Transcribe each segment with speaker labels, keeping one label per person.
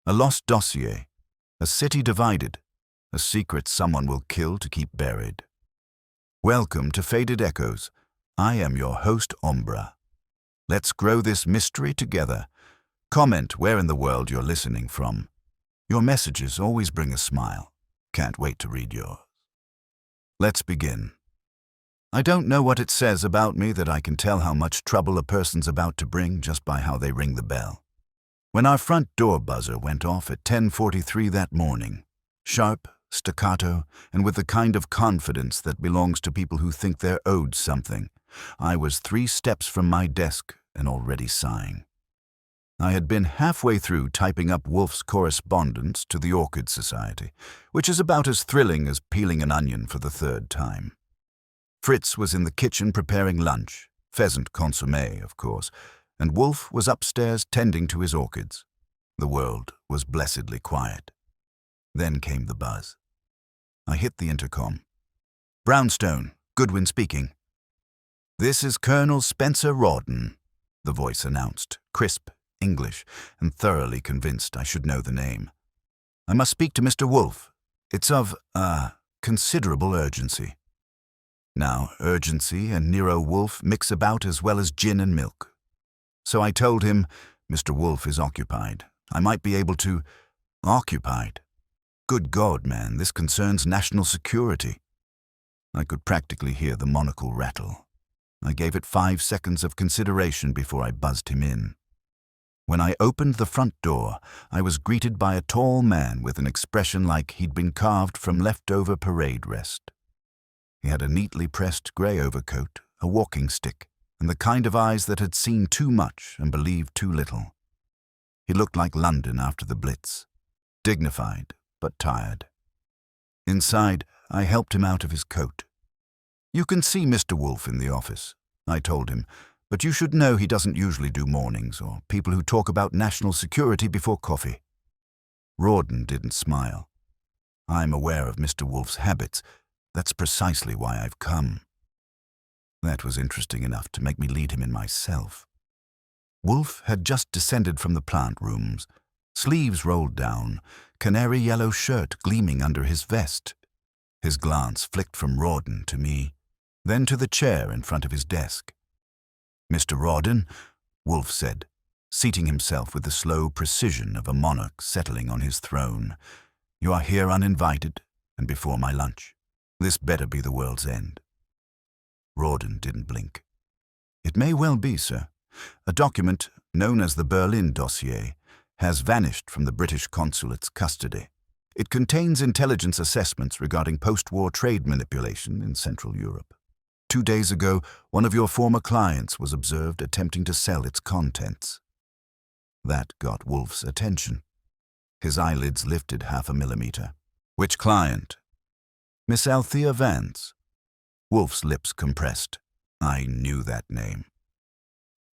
Speaker 1: A lost dossier, a city divided, a secret someone will kill to keep buried. Welcome to Faded Echoes. I am your host, Ombra. Let's grow this mystery together. Comment where in the world you're listening from. Your messages always bring a smile. Can't wait to read yours. Let's begin. I don't know what it says about me that I can tell how much trouble a person's about to bring just by how they ring the bell. When our front door buzzer went off at 10:43 that morning, sharp, staccato, and with the kind of confidence that belongs to people who think they're owed something, I was 3 steps from my desk and already sighing. I had been halfway through typing up Wolfe's correspondence to the Orchid Society, which is about as thrilling as peeling an onion for the 3rd time. Fritz was in the kitchen preparing lunch, pheasant consommé, of course, and Wolfe was upstairs tending to his orchids. The world was blessedly quiet. Then came the buzz. I hit the intercom. "Brownstone, Goodwin speaking." "This is Colonel Spencer Rawdon," the voice announced, crisp English, and thoroughly convinced I should know the name. "I must speak to Mr. Wolfe. It's of, considerable urgency." Now, urgency and Nero Wolfe mix about as well as gin and milk. So I told him, "Mr. Wolfe is occupied. I might be able to—" Occupied? Good God, man, this concerns national security. I could practically hear the monocle rattle. I gave it 5 seconds of consideration before I buzzed him in. When I opened the front door, I was greeted by a tall man with an expression like he'd been carved from leftover parade rest. He had a neatly pressed grey overcoat, a walking stick, and the kind of eyes that had seen too much and believed too little. He looked like London after the Blitz, dignified but tired. Inside, I helped him out of his coat. "You can see Mr. Wolfe in the office," I told him, "but you should know he doesn't usually do mornings or people who talk about national security before coffee." Rawdon didn't smile. "I'm aware of Mr. Wolfe's habits. That's precisely why I've come." That was interesting enough to make me lead him in myself. Wolfe had just descended from the plant rooms, sleeves rolled down, canary yellow shirt gleaming under his vest. His glance flicked from Rawdon to me, then to the chair in front of his desk. "Mr. Rawdon," Wolfe said, seating himself with the slow precision of a monarch settling on his throne, "you are here uninvited and before my lunch. This better be the world's end." Rawdon didn't blink. "It may well be, sir. A document, known as the Berlin Dossier, has vanished from the British consulate's custody. It contains intelligence assessments regarding post-war trade manipulation in Central Europe. 2 days ago, one of your former clients was observed attempting to sell its contents." That got Wolfe's attention. His eyelids lifted 0.5 millimeter. "Which client?" "Miss Althea Vance." Wolfe's lips compressed. I knew that name.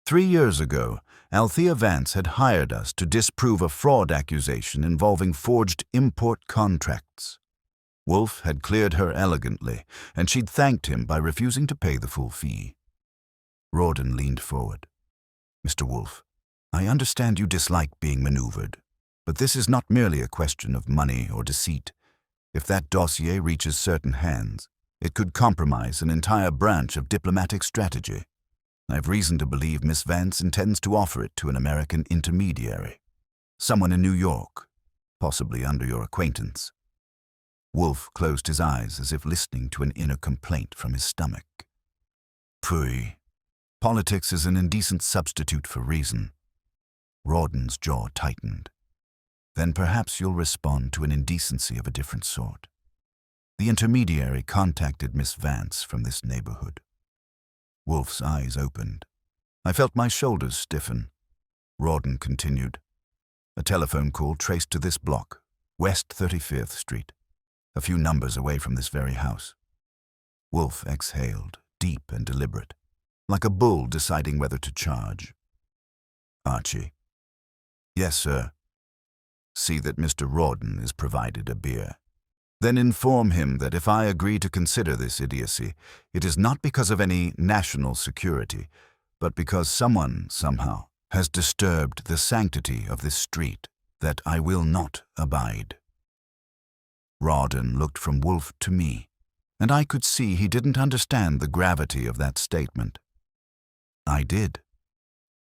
Speaker 1: 3 years ago, Althea Vance had hired us to disprove a fraud accusation involving forged import contracts. Wolfe had cleared her elegantly, and she'd thanked him by refusing to pay the full fee. Rawdon leaned forward. "Mr. Wolfe, I understand you dislike being maneuvered, but this is not merely a question of money or deceit. If that dossier reaches certain hands, it could compromise an entire branch of diplomatic strategy. I've reason to believe Miss Vance intends to offer it to an American intermediary, someone in New York, possibly under your acquaintance." Wolfe closed his eyes as if listening to an inner complaint from his stomach. "Phooey. Politics is an indecent substitute for reason." Rawdon's jaw tightened. "Then perhaps you'll respond to an indecency of a different sort. The intermediary contacted Miss Vance from this neighborhood." Wolfe's eyes opened. I felt my shoulders stiffen. Rawdon continued. "A telephone call traced to this block, West 35th Street, a few numbers away from this very house." Wolfe exhaled, deep and deliberate, like a bull deciding whether to charge. "Archie." "Yes, sir." "See that Mr. Rawdon is provided a beer. Then inform him that if I agree to consider this idiocy, it is not because of any national security, but because someone, somehow, has disturbed the sanctity of this street that I will not abide." Rawdon looked from Wolfe to me, and I could see he didn't understand the gravity of that statement. I did.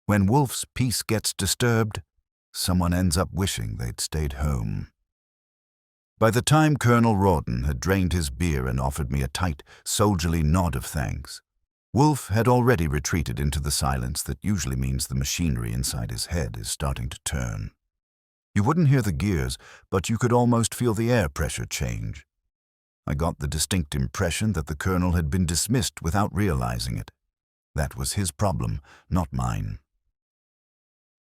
Speaker 1: When Wolfe's peace gets disturbed, someone ends up wishing they'd stayed home. By the time Colonel Rawdon had drained his beer and offered me a tight, soldierly nod of thanks, Wolfe had already retreated into the silence that usually means the machinery inside his head is starting to turn. You wouldn't hear the gears, but you could almost feel the air pressure change. I got the distinct impression that the colonel had been dismissed without realizing it. That was his problem, not mine.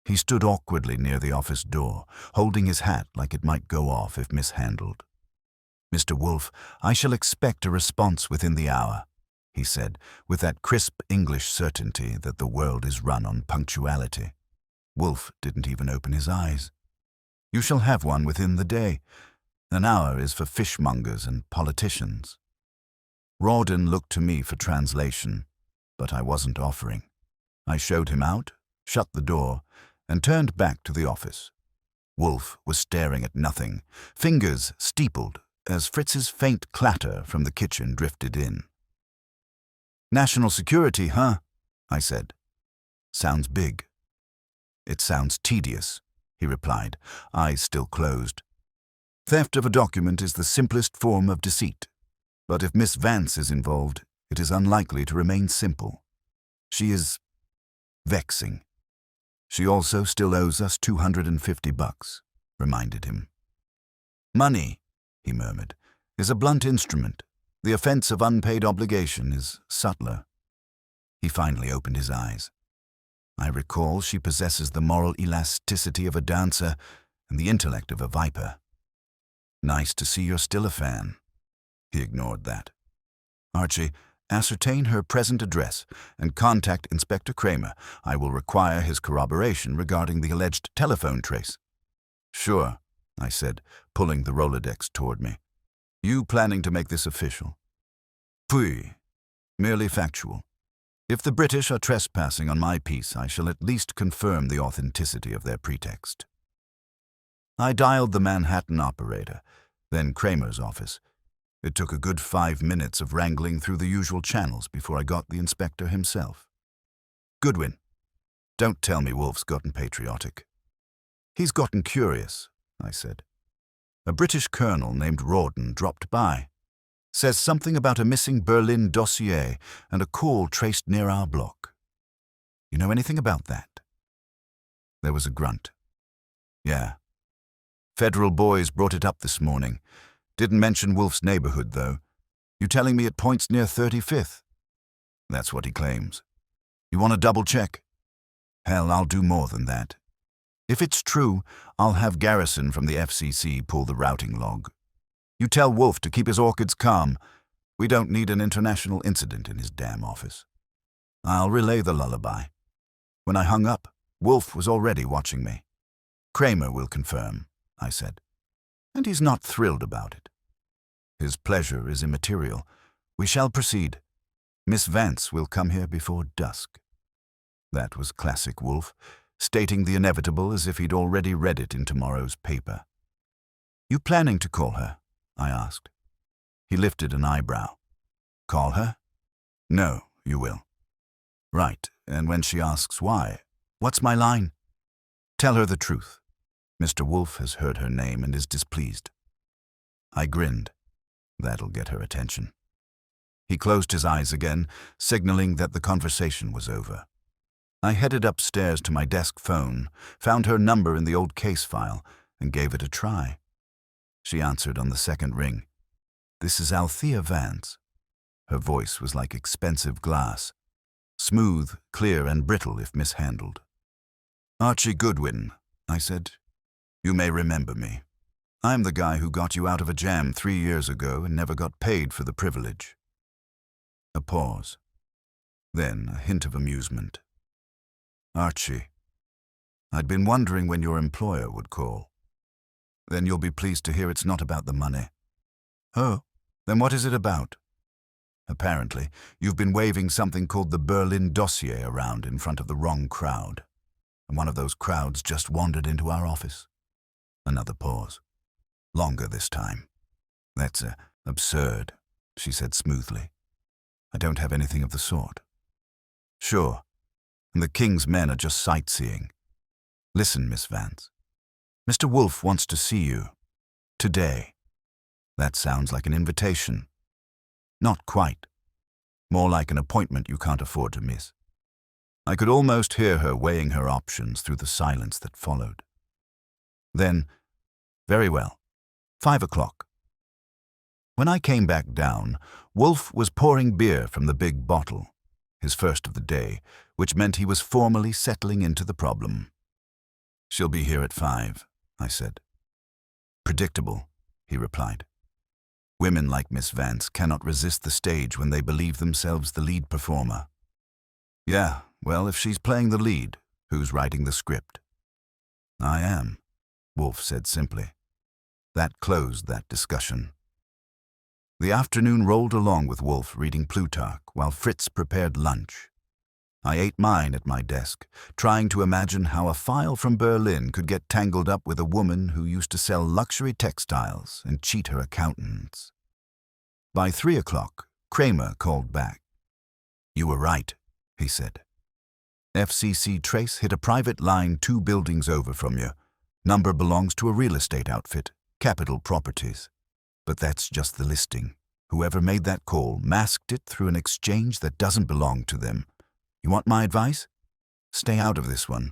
Speaker 1: He stood awkwardly near the office door, holding his hat like it might go off if mishandled. "Mr. Wolfe, I shall expect a response within the hour," he said, with that crisp English certainty that the world is run on punctuality. Wolfe didn't even open his eyes. "You shall have one within the day. An hour is for fishmongers and politicians." Rawdon looked to me for translation, but I wasn't offering. I showed him out, shut the door, and turned back to the office. Wolfe was staring at nothing, fingers steepled as Fritz's faint clatter from the kitchen drifted in. "National security, huh?" I said. "Sounds big." "It sounds tedious," he replied, eyes still closed. "Theft of a document is the simplest form of deceit, but if Miss Vance is involved, it is unlikely to remain simple. She is vexing. She also still owes us $250, reminded him. "Money," he murmured, "is a blunt instrument. The offense of unpaid obligation is subtler." He finally opened his eyes. "I recall she possesses the moral elasticity of a dancer and the intellect of a viper." "Nice to see you're still a fan." He ignored that. "Archie, ascertain her present address and contact Inspector Kramer. I will require his corroboration regarding the alleged telephone trace." "Sure," I said, pulling the Rolodex toward me. "You planning to make this official?" "Pui, merely factual. If the British are trespassing on my peace, I shall at least confirm the authenticity of their pretext." I dialed the Manhattan operator, then Kramer's office. It took a good 5 minutes of wrangling through the usual channels before I got the inspector himself. "Goodwin, don't tell me Wolfe's gotten patriotic." "He's gotten curious," I said. "A British colonel named Rawdon dropped by. Says something about a missing Berlin dossier and a call traced near our block. You know anything about that?" There was a grunt. "Yeah. Federal boys brought it up this morning. Didn't mention Wolfe's neighborhood, though. You telling me it points near 35th? "That's what he claims. You want to double-check?" "Hell, I'll do more than that. If it's true, I'll have Garrison from the FCC pull the routing log. You tell Wolfe to keep his orchids calm. We don't need an international incident in his damn office." I'll relay the lullaby. When I hung up, Wolfe was already watching me. "Kramer will confirm," I said. "And he's not thrilled about it." "His pleasure is immaterial. We shall proceed. Miss Vance will come here before dusk." That was classic Wolfe, stating the inevitable as if he'd already read it in tomorrow's paper. "You planning to call her?" I asked. He lifted an eyebrow. "Call her?" "No, you will." "Right, and when she asks why, what's my line?" "Tell her the truth. Mr. Wolfe has heard her name and is displeased." I grinned. That'll get her attention. He closed his eyes again, signaling that the conversation was over. I headed upstairs to my desk phone, found her number in the old case file, and gave it a try. She answered on the second ring. "This is Althea Vance." Her voice was like expensive glass, smooth, clear, and brittle if mishandled. "Archie Goodwin," I said. "You may remember me. I'm the guy who got you out of a jam 3 years ago and never got paid for the privilege." A pause. Then a hint of amusement. "Archie, I'd been wondering when your employer would call. Then you'll be pleased to hear it's not about the money." "Oh, then what is it about?" "Apparently, you've been waving something called the Berlin Dossier around in front of the wrong crowd. And one of those crowds just wandered into our office. Another pause. Longer this time. That's absurd, she said smoothly. I don't have anything of the sort. Sure, and the King's men are just sightseeing. Listen, Miss Vance. Mr. Wolfe wants to see you. Today. That sounds like an invitation. Not quite. More like an appointment you can't afford to miss. I could almost hear her weighing her options through the silence that followed. Then, very well, 5 o'clock. When I came back down, Wolfe was pouring beer from the big bottle, his first of the day, which meant he was formally settling into the problem. She'll be here at 5, I said. Predictable, he replied. Women like Miss Vance cannot resist the stage when they believe themselves the lead performer. Yeah, well, if she's playing the lead, who's writing the script? I am, Wolfe said simply. That closed that discussion. The afternoon rolled along with Wolfe reading Plutarch while Fritz prepared lunch. I ate mine at my desk, trying to imagine how a file from Berlin could get tangled up with a woman who used to sell luxury textiles and cheat her accountants. By 3 o'clock, Kramer called back. You were right, he said. FCC Trace hit a private line 2 buildings over from you. Number belongs to a real estate outfit, Capital Properties. But that's just the listing. Whoever made that call masked it through an exchange that doesn't belong to them. You want my advice? Stay out of this one.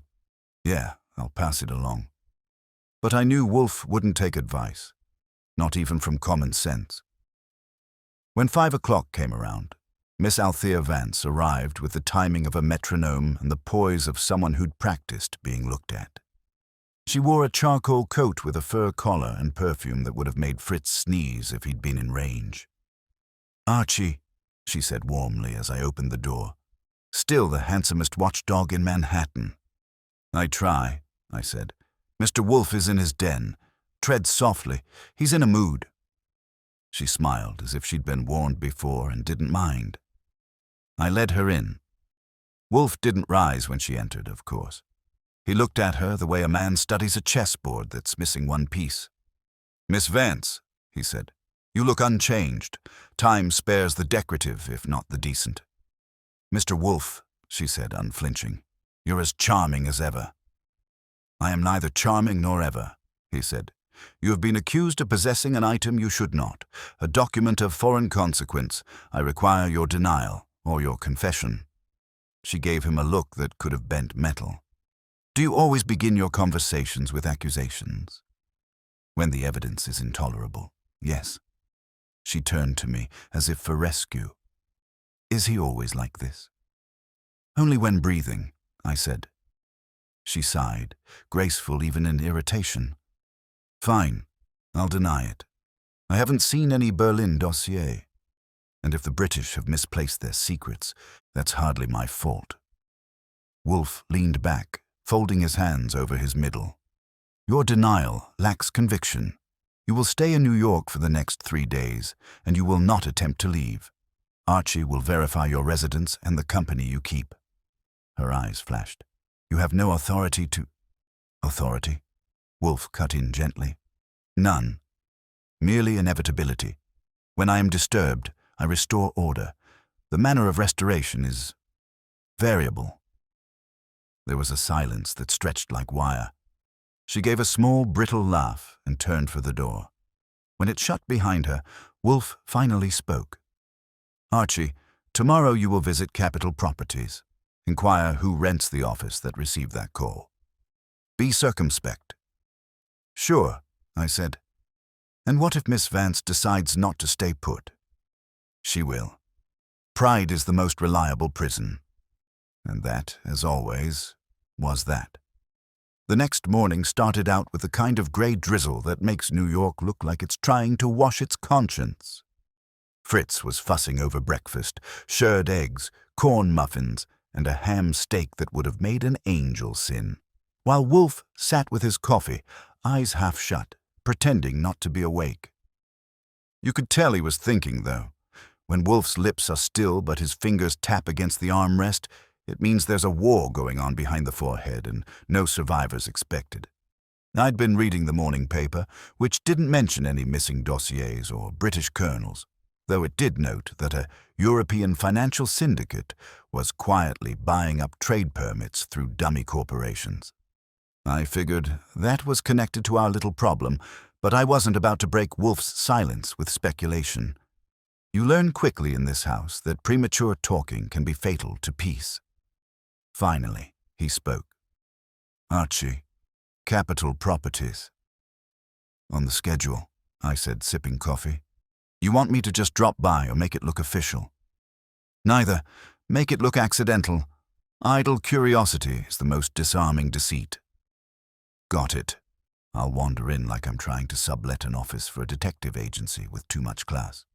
Speaker 1: Yeah, I'll pass it along. But I knew Wolfe wouldn't take advice, not even from common sense. When 5 o'clock came around, Miss Althea Vance arrived with the timing of a metronome and the poise of someone who'd practiced being looked at. She wore a charcoal coat with a fur collar and perfume that would have made Fritz sneeze if he'd been in range. Archie, she said warmly as I opened the door. Still the handsomest watchdog in Manhattan. I try, I said. Mr. Wolfe is in his den. Tread softly. He's in a mood. She smiled as if she'd been warned before and didn't mind. I led her in. Wolfe didn't rise when she entered, of course. He looked at her the way a man studies a chessboard that's missing one piece. Miss Vance, he said, you look unchanged. Time spares the decorative, if not the decent. Mr. Wolfe, she said, unflinching, you're as charming as ever. I am neither charming nor ever, he said. You have been accused of possessing an item you should not, a document of foreign consequence. I require your denial or your confession. She gave him a look that could have bent metal. Do you always begin your conversations with accusations? When the evidence is intolerable, yes. She turned to me as if for rescue. Is he always like this? Only when breathing, I said. She sighed, graceful even in irritation. Fine, I'll deny it. I haven't seen any Berlin dossier. And if the British have misplaced their secrets, that's hardly my fault. Wolfe leaned back, folding his hands over his middle. Your denial lacks conviction. You will stay in New York for the next 3 days, and you will not attempt to leave. Archie will verify your residence and the company you keep. Her eyes flashed. You have no authority to... Authority? Wolfe cut in gently. None. Merely inevitability. When I am disturbed, I restore order. The manner of restoration is variable. There was a silence that stretched like wire. She gave a small, brittle laugh and turned for the door. When it shut behind her, Wolfe finally spoke. Archie, tomorrow you will visit Capital Properties. Inquire who rents the office that received that call. Be circumspect. Sure, I said. And what if Miss Vance decides not to stay put? She will. Pride is the most reliable prison. And that, as always, was that. The next morning started out with the kind of gray drizzle that makes New York look like it's trying to wash its conscience. Fritz was fussing over breakfast, shirred eggs, corn muffins, and a ham steak that would have made an angel sin, while Wolfe sat with his coffee, eyes half shut, pretending not to be awake. You could tell he was thinking, though. When Wolfe's lips are still but his fingers tap against the armrest, it means there's a war going on behind the forehead and no survivors expected. I'd been reading the morning paper, which didn't mention any missing dossiers or British colonels, though it did note that a European financial syndicate was quietly buying up trade permits through dummy corporations. I figured that was connected to our little problem, but I wasn't about to break Wolfe's silence with speculation. You learn quickly in this house that premature talking can be fatal to peace. Finally, he spoke. Archie, Capital Properties. On the schedule, I said, sipping coffee. You want me to just drop by or make it look official? Neither. Make it look accidental. Idle curiosity is the most disarming deceit. Got it. I'll wander in like I'm trying to sublet an office for a detective agency with too much class.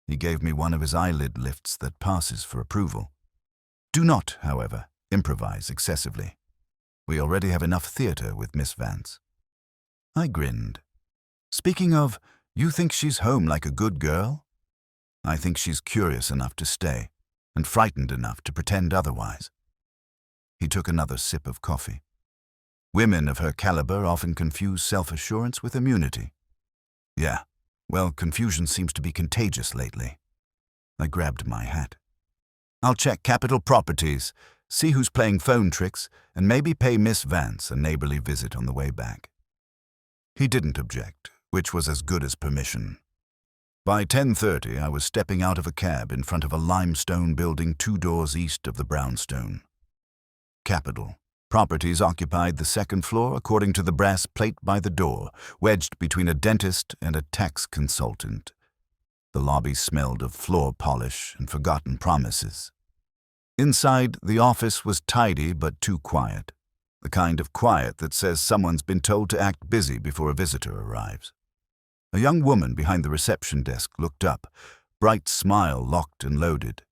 Speaker 1: He gave me one of his eyelid lifts that passes for approval. Do not, however, improvise excessively. We already have enough theatre with Miss Vance. I grinned. Speaking of, you think she's home like a good girl? I think she's curious enough to stay, and frightened enough to pretend otherwise. He took another sip of coffee. Women of her caliber often confuse self-assurance with immunity. Yeah, well, confusion seems to be contagious lately. I grabbed my hat. I'll check Capital Properties, see who's playing phone tricks, and maybe pay Miss Vance a neighborly visit on the way back. He didn't object, which was as good as permission. By 10:30, I was stepping out of a cab in front of a limestone building 2 doors east of the brownstone. Capital Properties occupied the second floor according to the brass plate by the door, wedged between a dentist and a tax consultant. The lobby smelled of floor polish and forgotten promises. Inside, the office was tidy but too quiet, the kind of quiet that says someone's been told to act busy before a visitor arrives. A young woman behind the reception desk looked up, bright smile locked and loaded.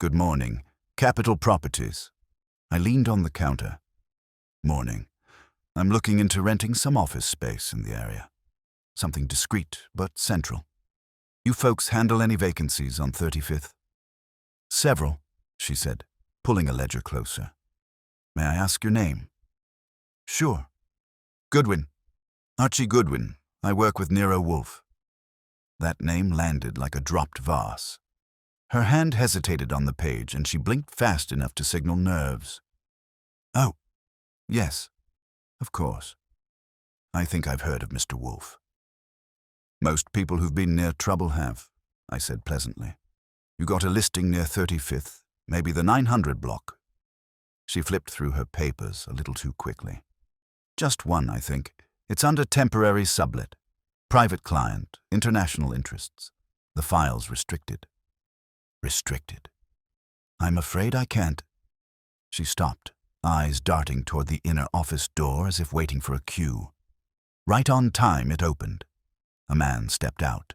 Speaker 1: Good morning, Capital Properties. I leaned on the counter. Morning. I'm looking into renting some office space in the area. Something discreet but central. You folks handle any vacancies on 35th? Several, she said, pulling a ledger closer. May I ask your name? Sure. Goodwin. Archie Goodwin. I work with Nero Wolfe. That name landed like a dropped vase. Her hand hesitated on the page, and she blinked fast enough to signal nerves. Oh, yes, of course. I think I've heard of Mr. Wolfe. Most people who've been near trouble have, I said pleasantly. You got a listing near 35th, maybe the 900 block. She flipped through her papers a little too quickly. Just one, I think. It's under temporary sublet. Private client, international interests. The file's restricted. Restricted. I'm afraid I can't. She stopped, eyes darting toward the inner office door as if waiting for a cue. Right on time it opened. A man stepped out.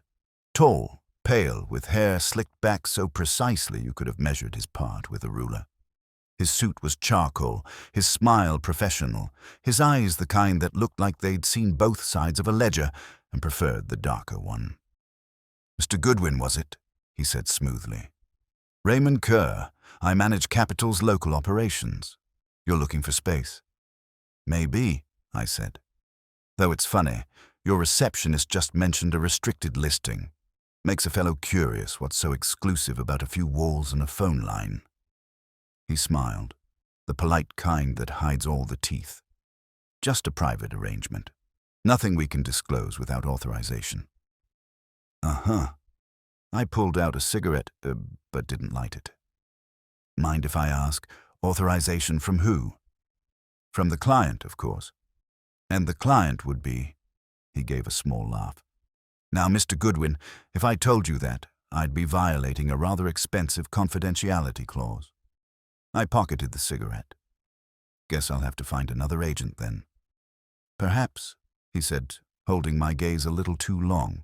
Speaker 1: Tall, pale, with hair slicked back so precisely you could have measured his part with a ruler. His suit was charcoal, his smile professional, his eyes the kind that looked like they'd seen both sides of a ledger and preferred the darker one. Mr. Goodwin, was it? He said smoothly. Raymond Kerr. I manage Capital's local operations. You're looking for space? Maybe, I said. Though it's funny, your receptionist just mentioned a restricted listing. Makes a fellow curious what's so exclusive about a few walls and a phone line. He smiled, the polite kind that hides all the teeth. Just a private arrangement. Nothing we can disclose without authorization. Uh-huh. I pulled out a cigarette, but didn't light it. Mind if I ask, authorization from who? From the client, of course. And the client would be... He gave a small laugh. Now, Mr. Goodwin, if I told you that, I'd be violating a rather expensive confidentiality clause. I pocketed the cigarette. Guess I'll have to find another agent then. Perhaps, he said, holding my gaze a little too long.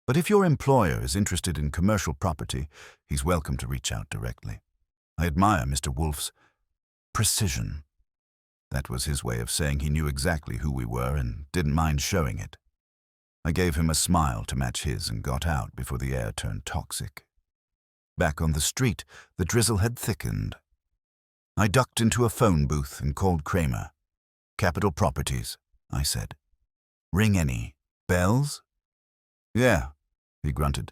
Speaker 1: But if your employer is interested in commercial property, he's welcome to reach out directly. I admire Mr. Wolfe's precision. That was his way of saying he knew exactly who we were and didn't mind showing it. I gave him a smile to match his and got out before the air turned toxic. Back on the street, the drizzle had thickened. I ducked into a phone booth and called Kramer. Capital Properties. I said. Ring any bells? Yeah, he grunted.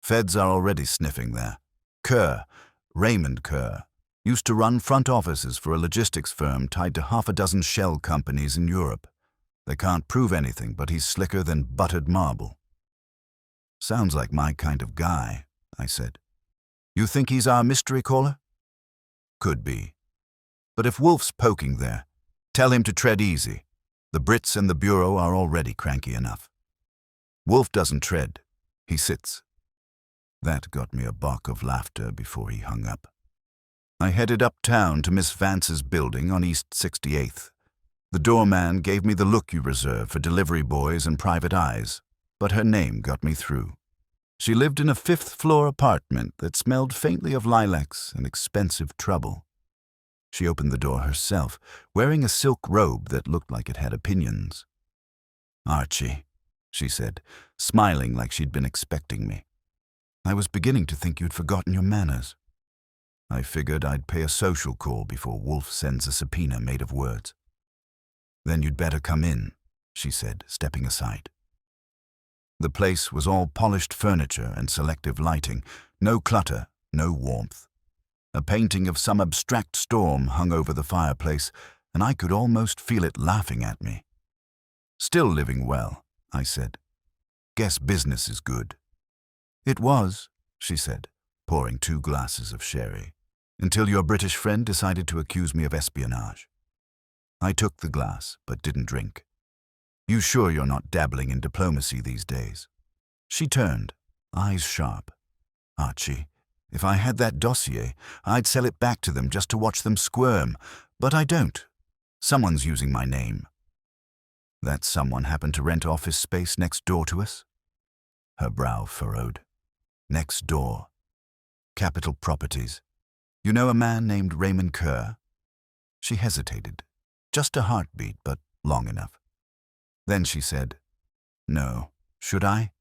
Speaker 1: Feds are already sniffing there. Kerr, Raymond Kerr, used to run front offices for a logistics firm tied to half a dozen shell companies in Europe. They can't prove anything, but he's slicker than buttered marble. Sounds like my kind of guy, I said. You think he's our mystery caller? Could be. But if Wolfe's poking there, tell him to tread easy. The Brits and the Bureau are already cranky enough. Wolfe doesn't tread. He sits. That got me a bark of laughter before he hung up. I headed uptown to Miss Vance's building on East 68th. The doorman gave me the look you reserve for delivery boys and private eyes, but her name got me through. She lived in a fifth-floor apartment that smelled faintly of lilacs and expensive trouble. She opened the door herself, wearing a silk robe that looked like it had opinions. Archie, she said, smiling like she'd been expecting me. I was beginning to think you'd forgotten your manners. I figured I'd pay a social call before Wolfe sends a subpoena made of words. Then you'd better come in, she said, stepping aside. The place was all polished furniture and selective lighting, no clutter, no warmth. A painting of some abstract storm hung over the fireplace, and I could almost feel it laughing at me. Still living well, I said. Guess business is good. It was, she said, pouring 2 glasses of sherry, until your British friend decided to accuse me of espionage. I took the glass, but didn't drink. You sure you're not dabbling in diplomacy these days? She turned, eyes sharp. Archie, if I had that dossier, I'd sell it back to them just to watch them squirm, but I don't. Someone's using my name. That someone happened to rent office space next door to us? Her brow furrowed. Next door. Capital Properties. You know a man named Raymond Kerr? She hesitated. Just a heartbeat, but long enough. Then she said, No. Should I?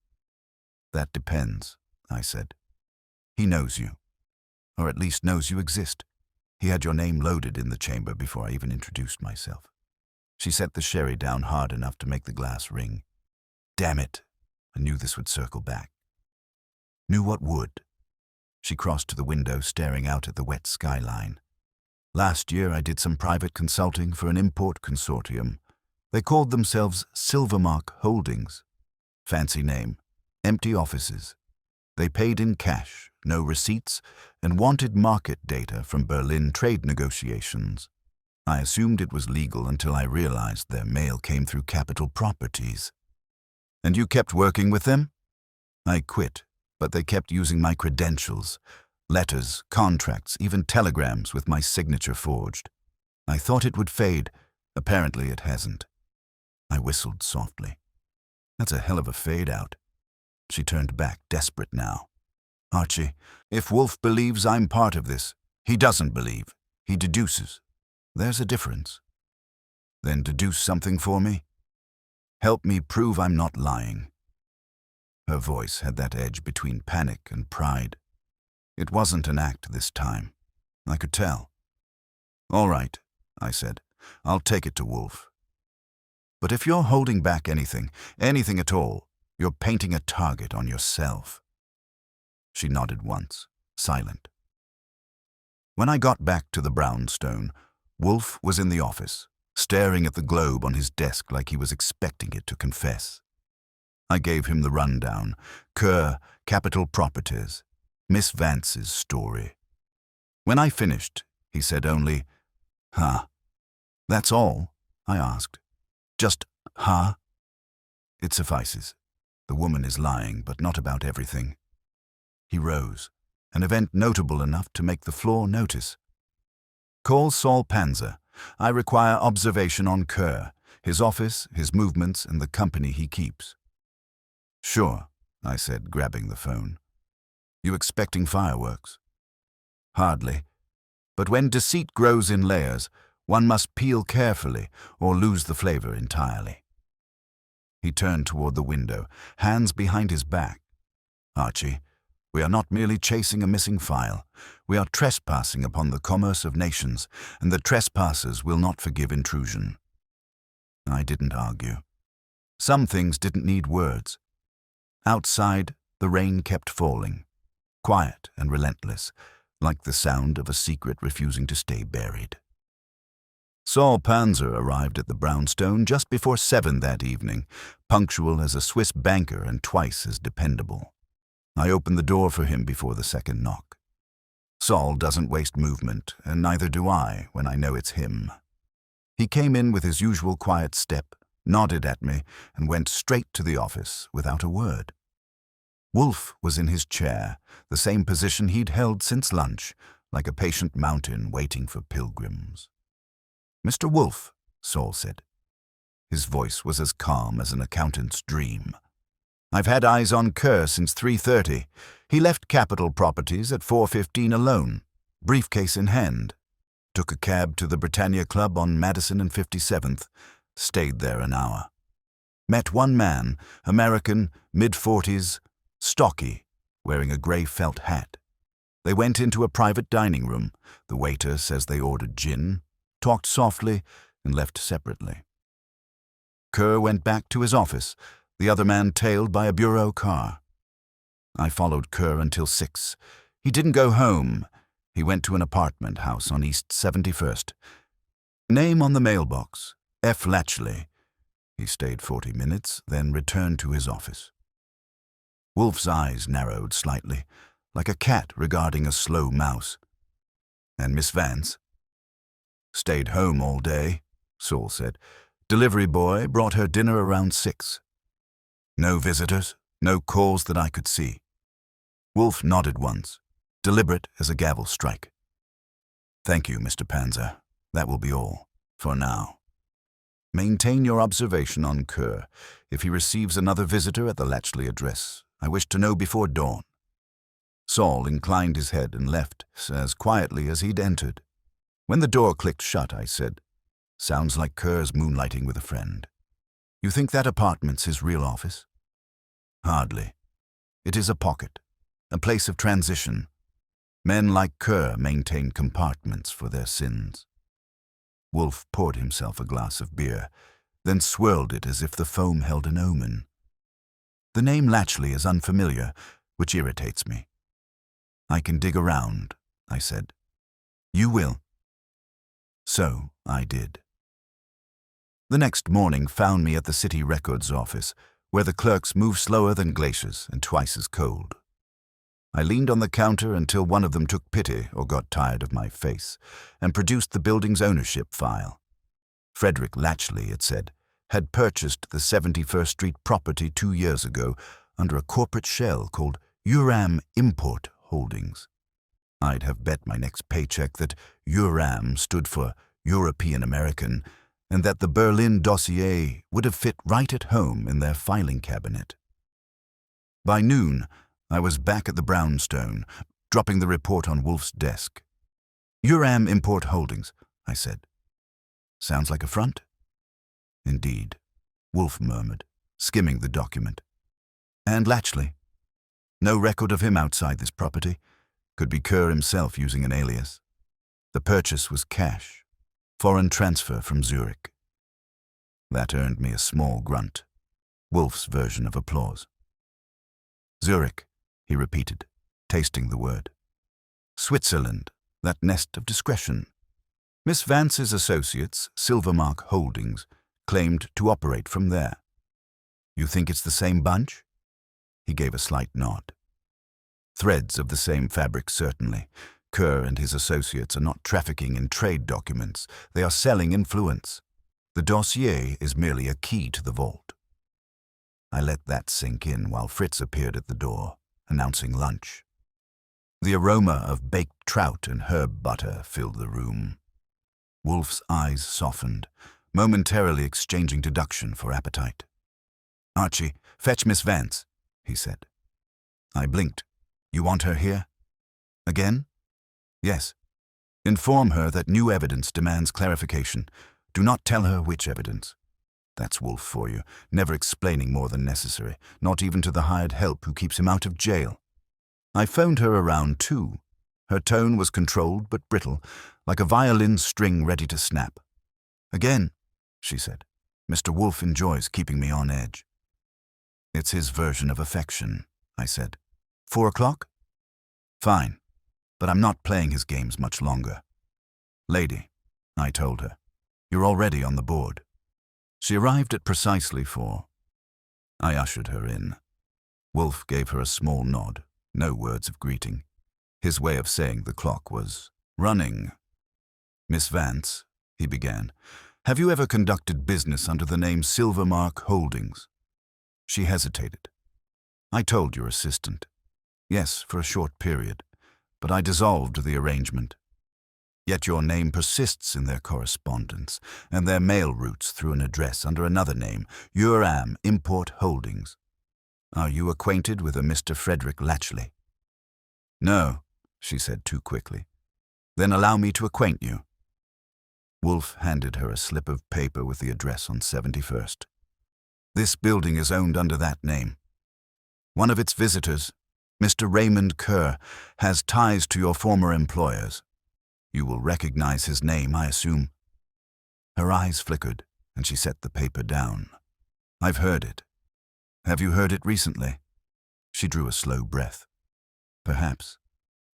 Speaker 1: That depends, I said. He knows you. Or at least knows you exist. He had your name loaded in the chamber before I even introduced myself. She set the sherry down hard enough to make the glass ring. Damn it. I knew this would circle back. Knew what would. She crossed to the window, staring out at the wet skyline. Last year I did some private consulting for an import consortium. They called themselves Silvermark Holdings. Fancy name. Empty offices. They paid in cash, no receipts, and wanted market data from Berlin trade negotiations. I assumed it was legal until I realized their mail came through Capital Properties. And you kept working with them? I quit, but they kept using my credentials. Letters, contracts, even telegrams with my signature forged. I thought it would fade. Apparently it hasn't. I whistled softly. That's a hell of a fade out. She turned back, desperate now. Archie, if Wolfe believes I'm part of this, he doesn't believe. He deduces. There's a difference. Then deduce something for me. Help me prove I'm not lying. Her voice had that edge between panic and pride. It wasn't an act this time. I could tell. All right, I said. I'll take it to Wolfe. But if you're holding back anything at all, you're painting a target on yourself. She nodded once, silent. When I got back to the brownstone, Wolfe was in the office, staring at the globe on his desk like he was expecting it to confess. I gave him the rundown. Kerr, Capital Properties, Miss Vance's story. When I finished, he said only, Huh. That's all? I asked. Just, huh? It suffices. The woman is lying, but not about everything. He rose, an event notable enough to make the floor notice. Call Saul Panzer. I require observation on Kerr, his office, his movements, and the company he keeps. Sure, I said, grabbing the phone. You expecting fireworks? Hardly. But when deceit grows in layers, one must peel carefully or lose the flavor entirely. He turned toward the window, hands behind his back. Archie, we are not merely chasing a missing file. We are trespassing upon the commerce of nations, and the trespassers will not forgive intrusion. I didn't argue. Some things didn't need words. Outside, the rain kept falling, quiet and relentless, like the sound of a secret refusing to stay buried. Saul Panzer arrived at the brownstone just before 7 that evening, punctual as a Swiss banker and twice as dependable. I opened the door for him before the second knock. Saul doesn't waste movement, and neither do I when I know it's him. He came in with his usual quiet step, nodded at me, and went straight to the office without a word. Wolfe was in his chair, the same position he'd held since lunch, like a patient mountain waiting for pilgrims. "Mr. Wolfe," Saul said. His voice was as calm as an accountant's dream. "I've had eyes on Kerr since 3:30. He left Capital Properties at 4:15 alone, briefcase in hand. Took a cab to the Britannia Club on Madison and 57th. Stayed there an hour. Met one man, American, mid-40s, stocky, wearing a grey felt hat. They went into a private dining room. The waiter says they ordered gin, talked softly, and left separately. Kerr went back to his office, the other man tailed by a bureau car. I followed Kerr until 6. He didn't go home. He went to an apartment house on East 71st. Name on the mailbox, F. Latchley. He stayed 40 minutes, then returned to his office. Wolfe's eyes narrowed slightly, like a cat regarding a slow mouse. "And Miss Vance?" "Stayed home all day," Saul said. "Delivery boy brought her dinner around 6. No visitors, no calls that I could see." Wolfe nodded once, deliberate as a gavel strike. "Thank you, Mr. Panzer. That will be all, for now. Maintain your observation on Kerr. If he receives another visitor at the Latchley address, I wish to know before dawn." Saul inclined his head and left as quietly as he'd entered. When the door clicked shut, I said, "Sounds like Kerr's moonlighting with a friend. You think that apartment's his real office?" "Hardly. It is a pocket, a place of transition. Men like Kerr maintain compartments for their sins." Wolfe poured himself a glass of beer, then swirled it as if the foam held an omen. "The name Latchley is unfamiliar, which irritates me." "I can dig around," I said. "You will." So I did. The next morning found me at the city records office, where the clerks move slower than glaciers and twice as cold. I leaned on the counter until one of them took pity or got tired of my face, and produced the building's ownership file. Frederick Latchley, it said, had purchased the 71st Street property 2 years ago under a corporate shell called Uram Import Holdings. I'd have bet my next paycheck that Uram stood for European American, and that the Berlin Dossier would have fit right at home in their filing cabinet. By noon, I was back at the brownstone, dropping the report on Wolfe's desk. "Uram Import Holdings," I said. "Sounds like a front?" "Indeed," Wolfe murmured, skimming the document. "And Latchley? No record of him outside this property. Could be Kerr himself using an alias. The purchase was cash, foreign transfer from Zurich." That earned me a small grunt, Wolfe's version of applause. "Zurich," he repeated, tasting the word. "Switzerland, that nest of discretion. Miss Vance's associates, Silvermark Holdings, claimed to operate from there. You think it's the same bunch?" He gave a slight nod. "Threads of the same fabric, certainly. Kerr and his associates are not trafficking in trade documents. They are selling influence. The dossier is merely a key to the vault." I let that sink in while Fritz appeared at the door, announcing lunch. The aroma of baked trout and herb butter filled the room. Wolfe's eyes softened, momentarily exchanging deduction for appetite. "Archie, fetch Miss Vance," he said. I blinked. "You want her here?" "Again?" "Yes. Inform her that new evidence demands clarification. Do not tell her which evidence." That's Wolfe for you, never explaining more than necessary, not even to the hired help who keeps him out of jail. I phoned her around too. Her tone was controlled but brittle, like a violin string ready to snap. "Again," she said. Mr. Wolfe enjoys keeping me on edge. It's his version of affection, I said. 4 o'clock? Fine, but I'm not playing his games much longer. Lady, I told her, you're already on the board. She arrived at precisely 4. I ushered her in. Wolfe gave her a small nod, no words of greeting. His way of saying the clock was running. Miss Vance, he began, have you ever conducted business under the name Silvermark Holdings? She hesitated. I told your assistant. Yes, for a short period, but I dissolved the arrangement. Yet your name persists in their correspondence and their mail routes through an address under another name, Uram Import Holdings. Are you acquainted with a Mr. Frederick Latchley? No, she said too quickly. Then allow me to acquaint you. Wolfe handed her a slip of paper with the address on 71st. This building is owned under that name. One of its visitors, Mr. Raymond Kerr, has ties to your former employers. You will recognize his name, I assume. Her eyes flickered, and she set the paper down. I've heard it. Have you heard it recently? She drew a slow breath. Perhaps.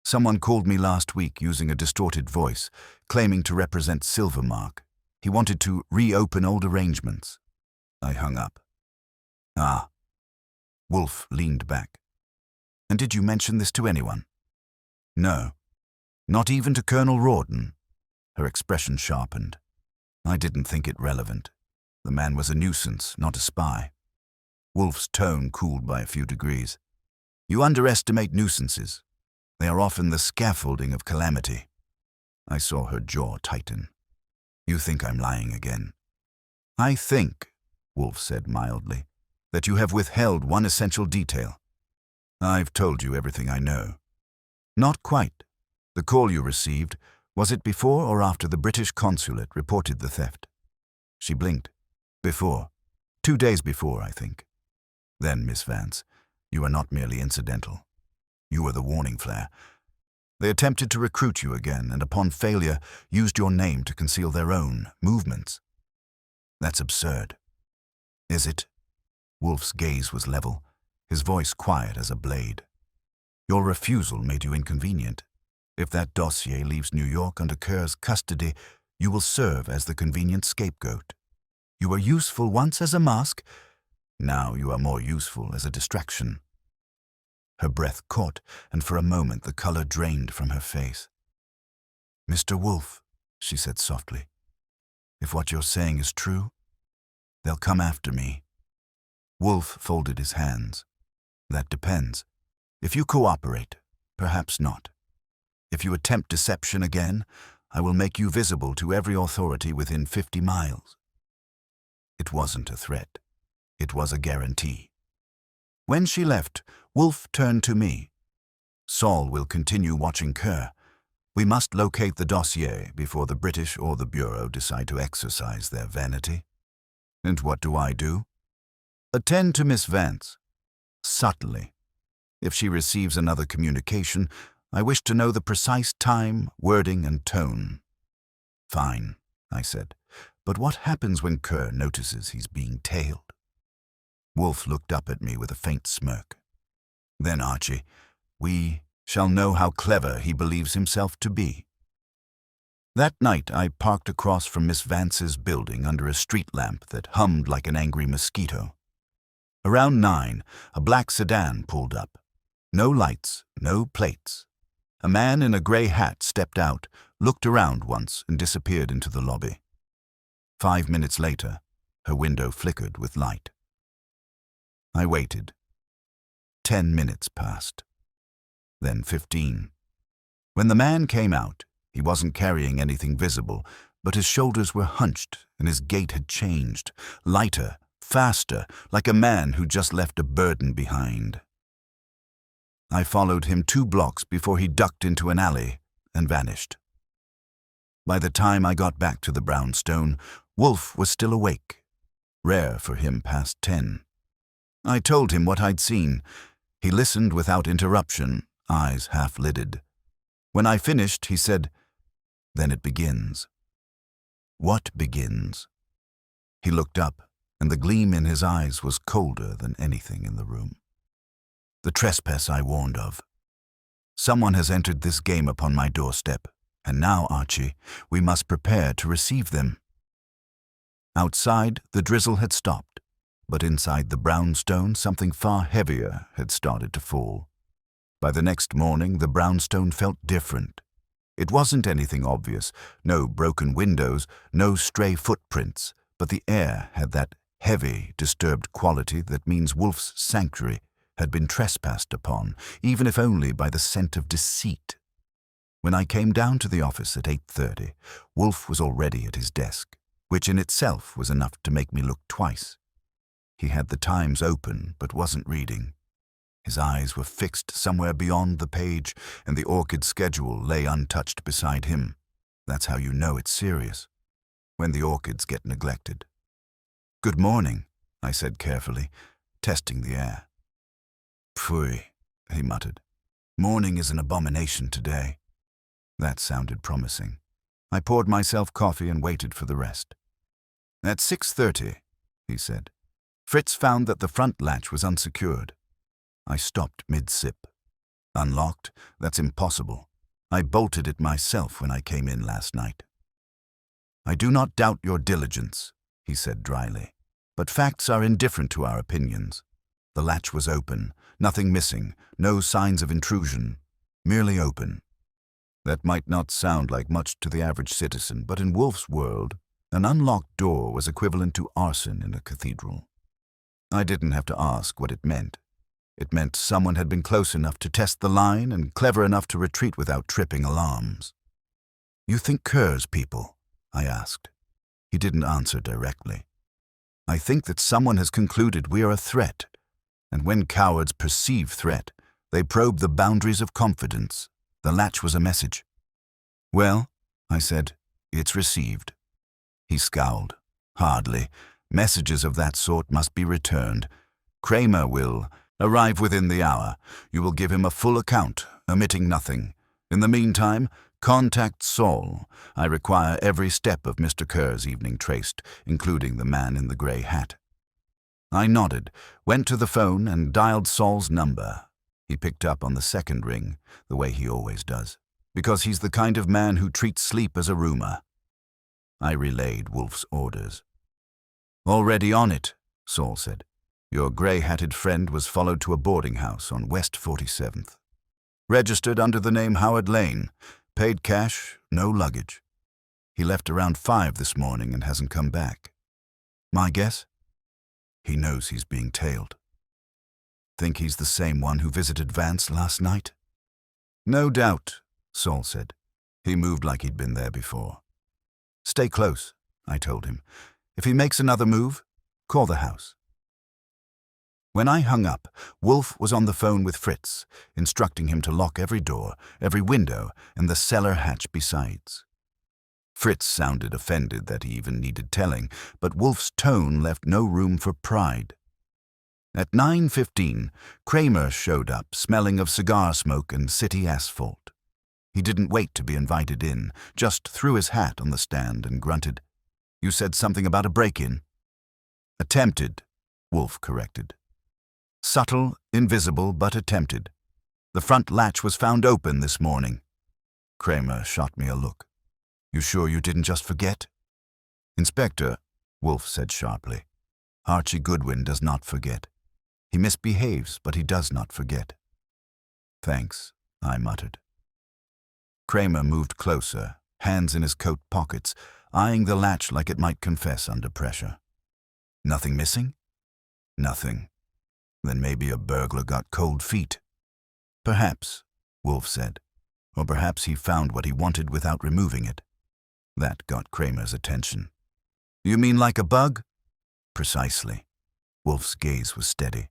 Speaker 1: Someone called me last week using a distorted voice, claiming to represent Silvermark. He wanted to reopen old arrangements. I hung up. Ah. Wolfe leaned back. And did you mention this to anyone? No. Not even to Colonel Rawdon. Her expression sharpened. I didn't think it relevant. The man was a nuisance, not a spy. Wolfe's tone cooled by a few degrees. You underestimate nuisances. They are often the scaffolding of calamity. I saw her jaw tighten. You think I'm lying again? I think, Wolfe said mildly, that you have withheld one essential detail. I've told you everything I know. Not quite. The call you received, was it before or after the British consulate reported the theft? She blinked. Before. 2 days before, I think. Then, Miss Vance, you are not merely incidental. You were the warning flare. They attempted to recruit you again, and upon failure, used your name to conceal their own movements. That's absurd. Is it? Wolfe's gaze was level, his voice quiet as a blade. Your refusal made you inconvenient. If that dossier leaves New York under Kerr's custody, you will serve as the convenient scapegoat. You were useful once as a mask. Now you are more useful as a distraction. Her breath caught, and for a moment the color drained from her face. Mr. Wolfe, she said softly, if what you're saying is true, they'll come after me. Wolfe folded his hands. That depends. If you cooperate, perhaps not. If you attempt deception again, I will make you visible to every authority within 50 miles. It wasn't a threat. It was a guarantee. When she left, Wolfe turned to me. Saul will continue watching Kerr. We must locate the dossier before the British or the Bureau decide to exercise their vanity. And what do I do? Attend to Miss Vance. Subtly. If she receives another communication, I wish to know the precise time, wording, and tone. Fine, I said. But what happens when Kerr notices he's being tailed? Wolfe looked up at me with a faint smirk. Then, Archie, we shall know how clever he believes himself to be. That night I parked across from Miss Vance's building under a street lamp that hummed like an angry mosquito. Around 9, a black sedan pulled up. No lights, no plates. A man in a gray hat stepped out, looked around once, and disappeared into the lobby. 5 minutes later, her window flickered with light. I waited. 10 minutes passed. Then 15. When the man came out, he wasn't carrying anything visible, but his shoulders were hunched and his gait had changed, lighter, faster, like a man who just left a burden behind. I followed him 2 blocks before he ducked into an alley and vanished. By the time I got back to the brownstone, Wolfe was still awake. Rare for him past 10. I told him what I'd seen. He listened without interruption, eyes half-lidded. When I finished, he said, "Then it begins." What begins? He looked up. and the gleam in his eyes was colder than anything in the room. The trespass I warned of. Someone has entered this game upon my doorstep, and now, Archie, we must prepare to receive them. Outside, the drizzle had stopped, but inside the brownstone, something far heavier had started to fall. By the next morning, the brownstone felt different. It wasn't anything obvious, no broken windows, no stray footprints, but the air had that heavy, disturbed quality that means Wolfe's sanctuary had been trespassed upon, even if only by the scent of deceit. When I came down to the office at 8:30, Wolfe was already at his desk, which in itself was enough to make me look twice. He had the Times open, but wasn't reading. His eyes were fixed somewhere beyond the page, and the orchid schedule lay untouched beside him. That's how you know it's serious, when the orchids get neglected. "Good morning," I said carefully, testing the air. "Pfui," he muttered. "Morning is an abomination today." That sounded promising. I poured myself coffee and waited for the rest. "At 6:30, he said. "Fritz found that the front latch was unsecured." I stopped mid-sip. "Unlocked? That's impossible. I bolted it myself when I came in last night." "I do not doubt your diligence," he said dryly, "but facts are indifferent to our opinions. The latch was open, nothing missing, no signs of intrusion, merely open." That might not sound like much to the average citizen, but in Wolfe's world, an unlocked door was equivalent to arson in a cathedral. I didn't have to ask what it meant. It meant someone had been close enough to test the line and clever enough to retreat without tripping alarms. "You think Kerr's people?" I asked. He didn't answer directly. "I think that someone has concluded we are a threat, and when cowards perceive threat, they probe the boundaries of confidence. The latch was a message." "Well," I said, "it's received." He scowled. "Hardly. Messages of that sort must be returned. Kramer will arrive within the hour. You will give him a full account, omitting nothing. In the meantime, contact Saul. I require every step of Mr. Kerr's evening traced, including the man in the grey hat." I nodded, went to the phone and dialed Saul's number. He picked up on the second ring, the way he always does, because he's the kind of man who treats sleep as a rumor. I relayed Wolfe's orders. "Already on it," Saul said. "Your grey-hatted friend was followed to a boarding house on West 47th. Registered under the name Howard Lane. Paid cash, no luggage. He left around 5 this morning and hasn't come back. My guess? He knows he's being tailed." "Think he's the same one who visited Vance last night?" "No doubt," Saul said. He moved like he'd been there before. "Stay close," I told him. "If he makes another move, call the house." When I hung up, Wolfe was on the phone with Fritz, instructing him to lock every door, every window, and the cellar hatch besides. Fritz sounded offended that he even needed telling, but Wolfe's tone left no room for pride. At 9:15, Kramer showed up, smelling of cigar smoke and city asphalt. He didn't wait to be invited in, just threw his hat on the stand and grunted. "You said something about a break-in?" "Attempted," Wolfe corrected. "Subtle, invisible, but attempted. The front latch was found open this morning." Kramer shot me a look. "You sure you didn't just forget?" "Inspector," Wolfe said sharply, "Archie Goodwin does not forget. He misbehaves, but he does not forget." "Thanks," I muttered. Kramer moved closer, hands in his coat pockets, eyeing the latch like it might confess under pressure. "Nothing missing?" "Nothing." "Then maybe a burglar got cold feet." "Perhaps," Wolfe said. "Or perhaps he found what he wanted without removing it." That got Kramer's attention. "You mean like a bug?" "Precisely." Wolfe's gaze was steady.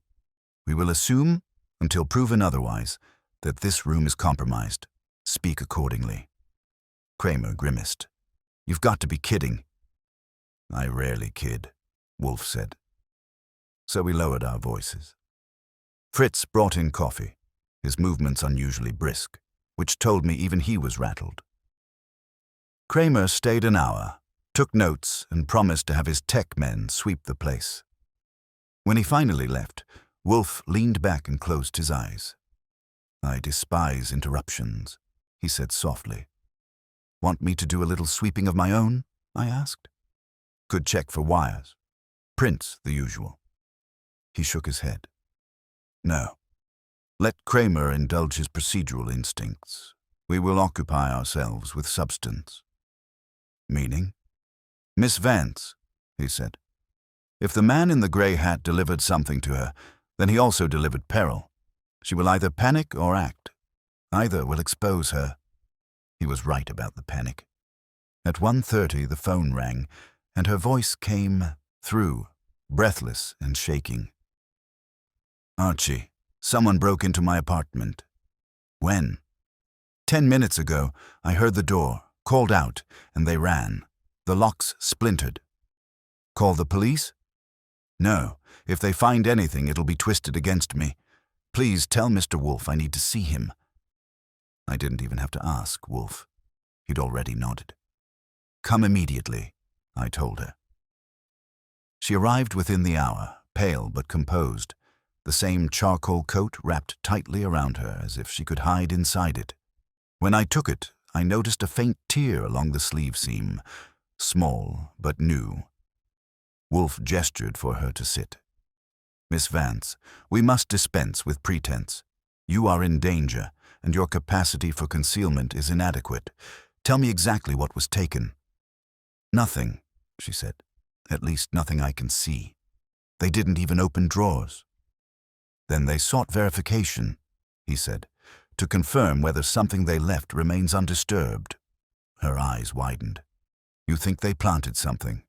Speaker 1: "We will assume, until proven otherwise, that this room is compromised. Speak accordingly." Kramer grimaced. "You've got to be kidding." "I rarely kid," Wolfe said. So we lowered our voices. Fritz brought in coffee, his movements unusually brisk, which told me even he was rattled. Kramer stayed an hour, took notes, and promised to have his tech men sweep the place. When he finally left, Wolfe leaned back and closed his eyes. "I despise interruptions," he said softly. "Want me to do a little sweeping of my own?" I asked. "Could check for wires. Prints, the usual." He shook his head. "No. Let Kramer indulge his procedural instincts. We will occupy ourselves with substance." "Meaning?" "Miss Vance," he said. "If the man in the grey hat delivered something to her, then he also delivered peril. She will either panic or act. Either will expose her." He was right about the panic. At 1:30 the phone rang, and her voice came through, breathless and shaking. "Archie, someone broke into my apartment." "When?" 10 minutes ago. I heard the door, called out, and they ran. The locks splintered." "Call the police?" "No. If they find anything, it'll be twisted against me. Please tell Mr. Wolfe I need to see him." I didn't even have to ask Wolfe. He'd already nodded. "Come immediately," I told her. She arrived within the hour, pale but composed, the same charcoal coat wrapped tightly around her as if she could hide inside it. When I took it, I noticed a faint tear along the sleeve seam, small but new. Wolfe gestured for her to sit. "Miss Vance, we must dispense with pretense. You are in danger, and your capacity for concealment is inadequate. Tell me exactly what was taken." "Nothing," she said. "At least nothing I can see. They didn't even open drawers." "Then they sought verification," he said, "to confirm whether something they left remains undisturbed." Her eyes widened. "You think they planted something?"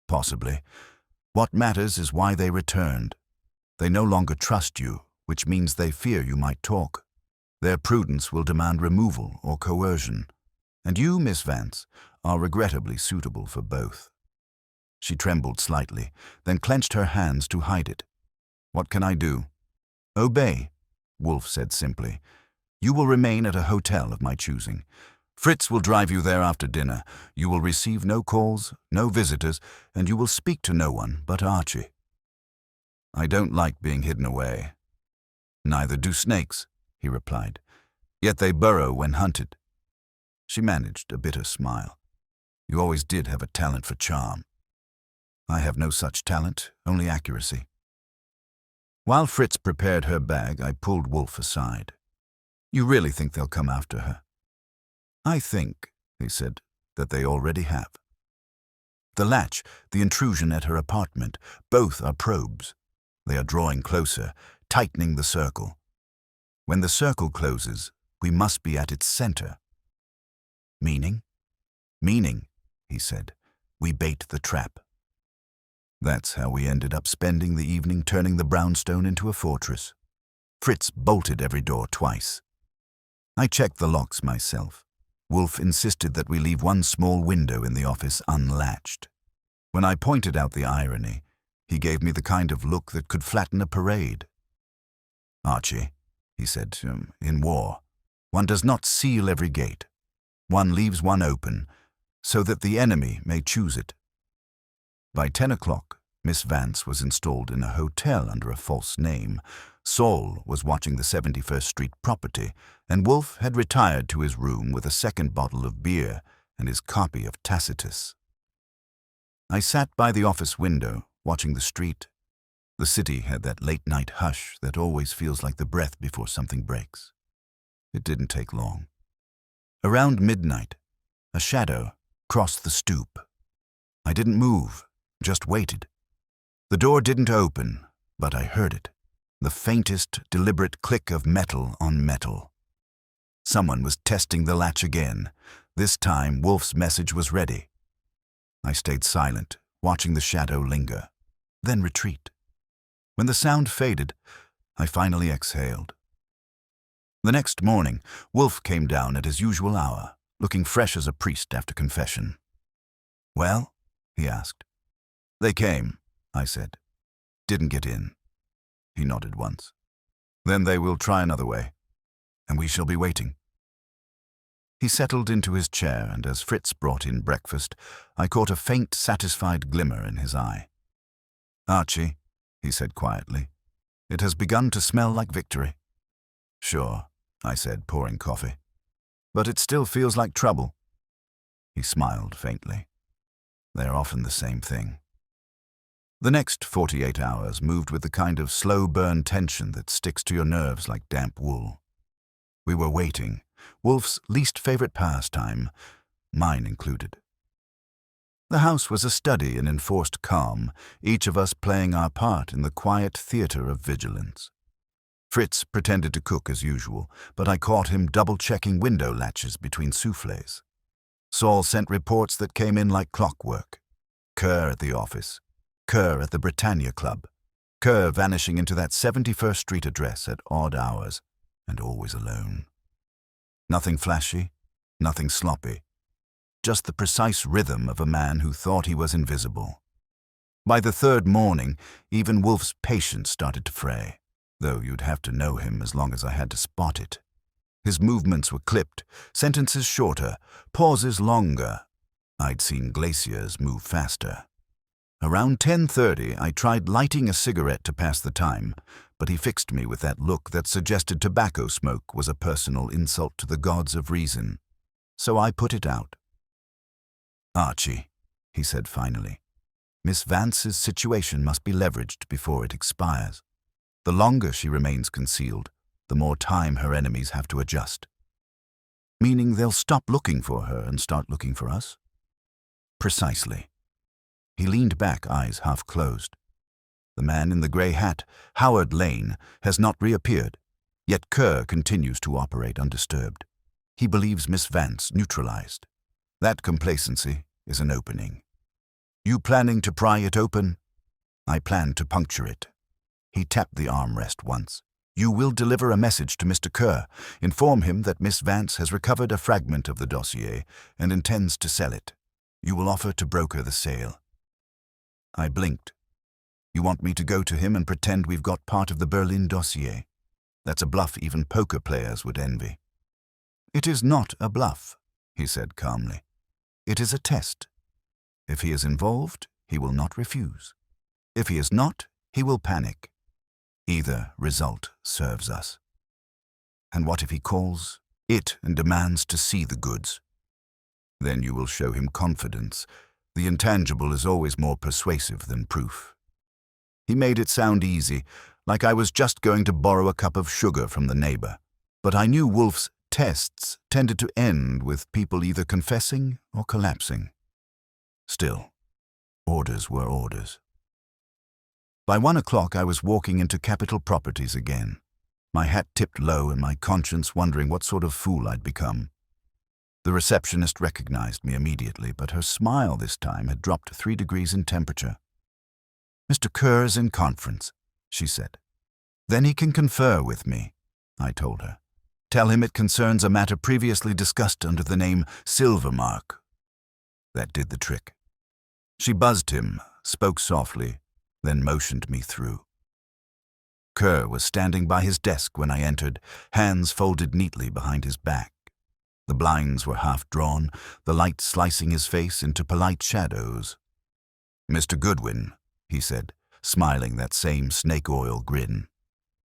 Speaker 1: "Possibly. What matters is why they returned. They no longer trust you, which means they fear you might talk. Their prudence will demand removal or coercion. And you, Miss Vance, are regrettably suitable for both." She trembled slightly, then clenched her hands to hide it. "What can I do?" "Obey," Wolfe said simply. "You will remain at a hotel of my choosing. Fritz will drive you there after dinner. You will receive no calls, no visitors, and you will speak to no one but Archie." "I don't like being hidden away." "Neither do snakes," he replied. "Yet they burrow when hunted." She managed a bitter smile. "You always did have a talent for charm." "I have no such talent, only accuracy." While Fritz prepared her bag, I pulled Wolfe aside. "You really think they'll come after her?" "I think," he said, "that they already have. The latch, the intrusion at her apartment, both are probes. They are drawing closer, tightening the circle. When the circle closes, we must be at its center." "Meaning?" "Meaning," he said, "we bait the trap." That's how we ended up spending the evening turning the brownstone into a fortress. Fritz bolted every door twice. I checked the locks myself. Wolfe insisted that we leave one small window in the office unlatched. When I pointed out the irony, he gave me the kind of look that could flatten a parade. "Archie," he said, "in war, one does not seal every gate. One leaves one open, so that the enemy may choose it." By 10 o'clock, Miss Vance was installed in a hotel under a false name. Saul was watching the 71st Street property, and Wolfe had retired to his room with a second bottle of beer and his copy of Tacitus. I sat by the office window, watching the street. The city had that late-night hush that always feels like the breath before something breaks. It didn't take long. Around midnight, a shadow crossed the stoop. I didn't move, just waited. The door didn't open, but I heard it. The faintest, deliberate click of metal on metal. Someone was testing the latch again. This time, Wolfe's message was ready. I stayed silent, watching the shadow linger, then retreat. When the sound faded, I finally exhaled. The next morning, Wolfe came down at his usual hour, looking fresh as a priest after confession. "Well?" he asked. "They came," I said. "Didn't get in." He nodded once. "Then they will try another way, and we shall be waiting." He settled into his chair, and as Fritz brought in breakfast, I caught a faint, satisfied glimmer in his eye. "Archie," he said quietly, "it has begun to smell like victory." "Sure," I said, pouring coffee. "But it still feels like trouble." He smiled faintly. "They're often the same thing." The next 48 hours moved with the kind of slow-burn tension that sticks to your nerves like damp wool. We were waiting, Wolfe's least favorite pastime, mine included. The house was a study in enforced calm, each of us playing our part in the quiet theater of vigilance. Fritz pretended to cook as usual, but I caught him double-checking window latches between soufflés. Saul sent reports that came in like clockwork. Kerr at the office, Kerr at the Britannia Club, Kerr vanishing into that 71st Street address at odd hours, and always alone. Nothing flashy, nothing sloppy, just the precise rhythm of a man who thought he was invisible. By the third morning, even Wolfe's patience started to fray, though you'd have to know him as long as I had to spot it. His movements were clipped, sentences shorter, pauses longer. I'd seen glaciers move faster. Around 10:30, I tried lighting a cigarette to pass the time, but he fixed me with that look that suggested tobacco smoke was a personal insult to the gods of reason. So I put it out. "Archie," he said finally, "Miss Vance's situation must be leveraged before it expires. The longer she remains concealed, the more time her enemies have to adjust." "Meaning they'll stop looking for her and start looking for us?" "Precisely." He leaned back, eyes half closed. The man in the grey hat, Howard Lane, has not reappeared, yet Kerr continues to operate undisturbed. He believes Miss Vance neutralized. That complacency is an opening. "You planning to pry it open?" "I plan to puncture it." He tapped the armrest once. "You will deliver a message to Mr. Kerr. Inform him that Miss Vance has recovered a fragment of the dossier and intends to sell it. You will offer to broker the sale." I blinked. "You want me to go to him and pretend we've got part of the Berlin dossier? That's a bluff even poker players would envy." "It is not a bluff," he said calmly. "It is a test. If he is involved, he will not refuse. If he is not, he will panic. Either result serves us." "And what if he calls it and demands to see the goods?" "Then you will show him confidence. The intangible is always more persuasive than proof." He made it sound easy, like I was just going to borrow a cup of sugar from the neighbor. But I knew Wolfe's tests tended to end with people either confessing or collapsing. Still, orders were orders. By 1 o'clock, I was walking into Capital Properties again, my hat tipped low and my conscience wondering what sort of fool I'd become. The receptionist recognized me immediately, but her smile this time had dropped 3 degrees in temperature. "Mr. Kerr is in conference," she said. "Then he can confer with me," I told her. "Tell him it concerns a matter previously discussed under the name Silvermark." That did the trick. She buzzed him, spoke softly, then motioned me through. Kerr was standing by his desk when I entered, hands folded neatly behind his back. The blinds were half drawn, the light slicing his face into polite shadows. "Mr. Goodwin," he said, smiling that same snake-oil grin.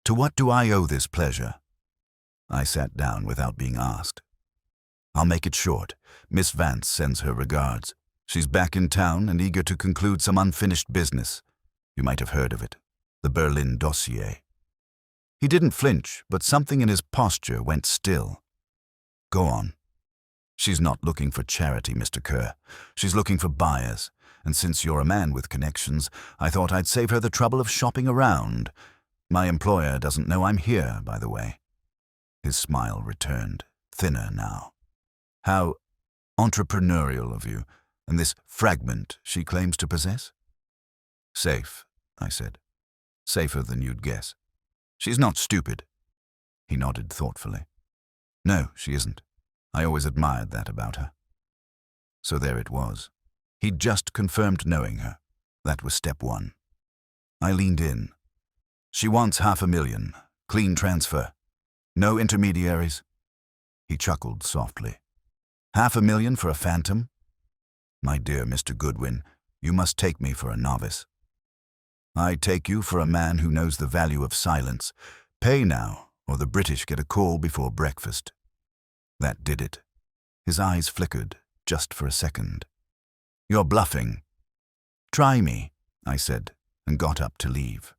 Speaker 1: "To what do I owe this pleasure?" I sat down without being asked. "I'll make it short. Miss Vance sends her regards. She's back in town and eager to conclude some unfinished business. You might have heard of it. The Berlin dossier." He didn't flinch, but something in his posture went still. "Go on." "She's not looking for charity, Mr. Kerr. She's looking for buyers. And since you're a man with connections, I thought I'd save her the trouble of shopping around. My employer doesn't know I'm here, by the way." His smile returned, thinner now. "How entrepreneurial of you. And this fragment she claims to possess?" "Safe," I said. "Safer than you'd guess. She's not stupid." He nodded thoughtfully. "No, she isn't. I always admired that about her." So there it was. He'd just confirmed knowing her. That was step 1. I leaned in. "She wants $500,000, clean transfer. No intermediaries." He chuckled softly. 500,000 for a phantom? My dear Mr. Goodwin, you must take me for a novice. I take you for a man who knows the value of silence. Pay now, or the British get a call before breakfast. That did it. His eyes flickered, just for a second. You're bluffing. Try me, I said, and got up to leave.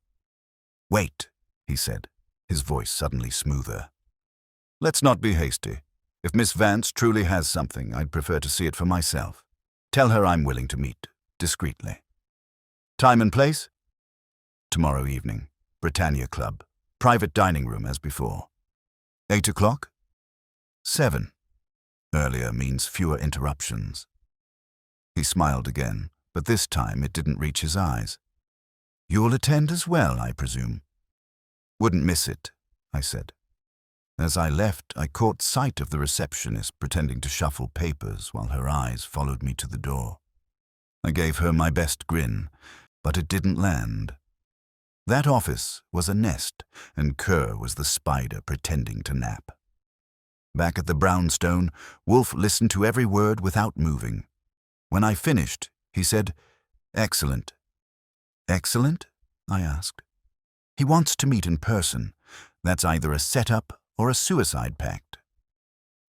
Speaker 1: Wait, he said, his voice suddenly smoother. Let's not be hasty. If Miss Vance truly has something, I'd prefer to see it for myself. Tell her I'm willing to meet, discreetly. Time and place? Tomorrow evening, Britannia Club, private dining room as before. 8 o'clock? 7. Earlier means fewer interruptions. He smiled again, but this time it didn't reach his eyes. You'll attend as well, I presume. Wouldn't miss it, I said. As I left, I caught sight of the receptionist pretending to shuffle papers while her eyes followed me to the door. I gave her my best grin, but it didn't land. That office was a nest, and Kerr was the spider pretending to nap. Back at the brownstone, Wolfe listened to every word without moving. When I finished, he said, "Excellent." "Excellent?" I asked. "He wants to meet in person. That's either a setup or a suicide pact."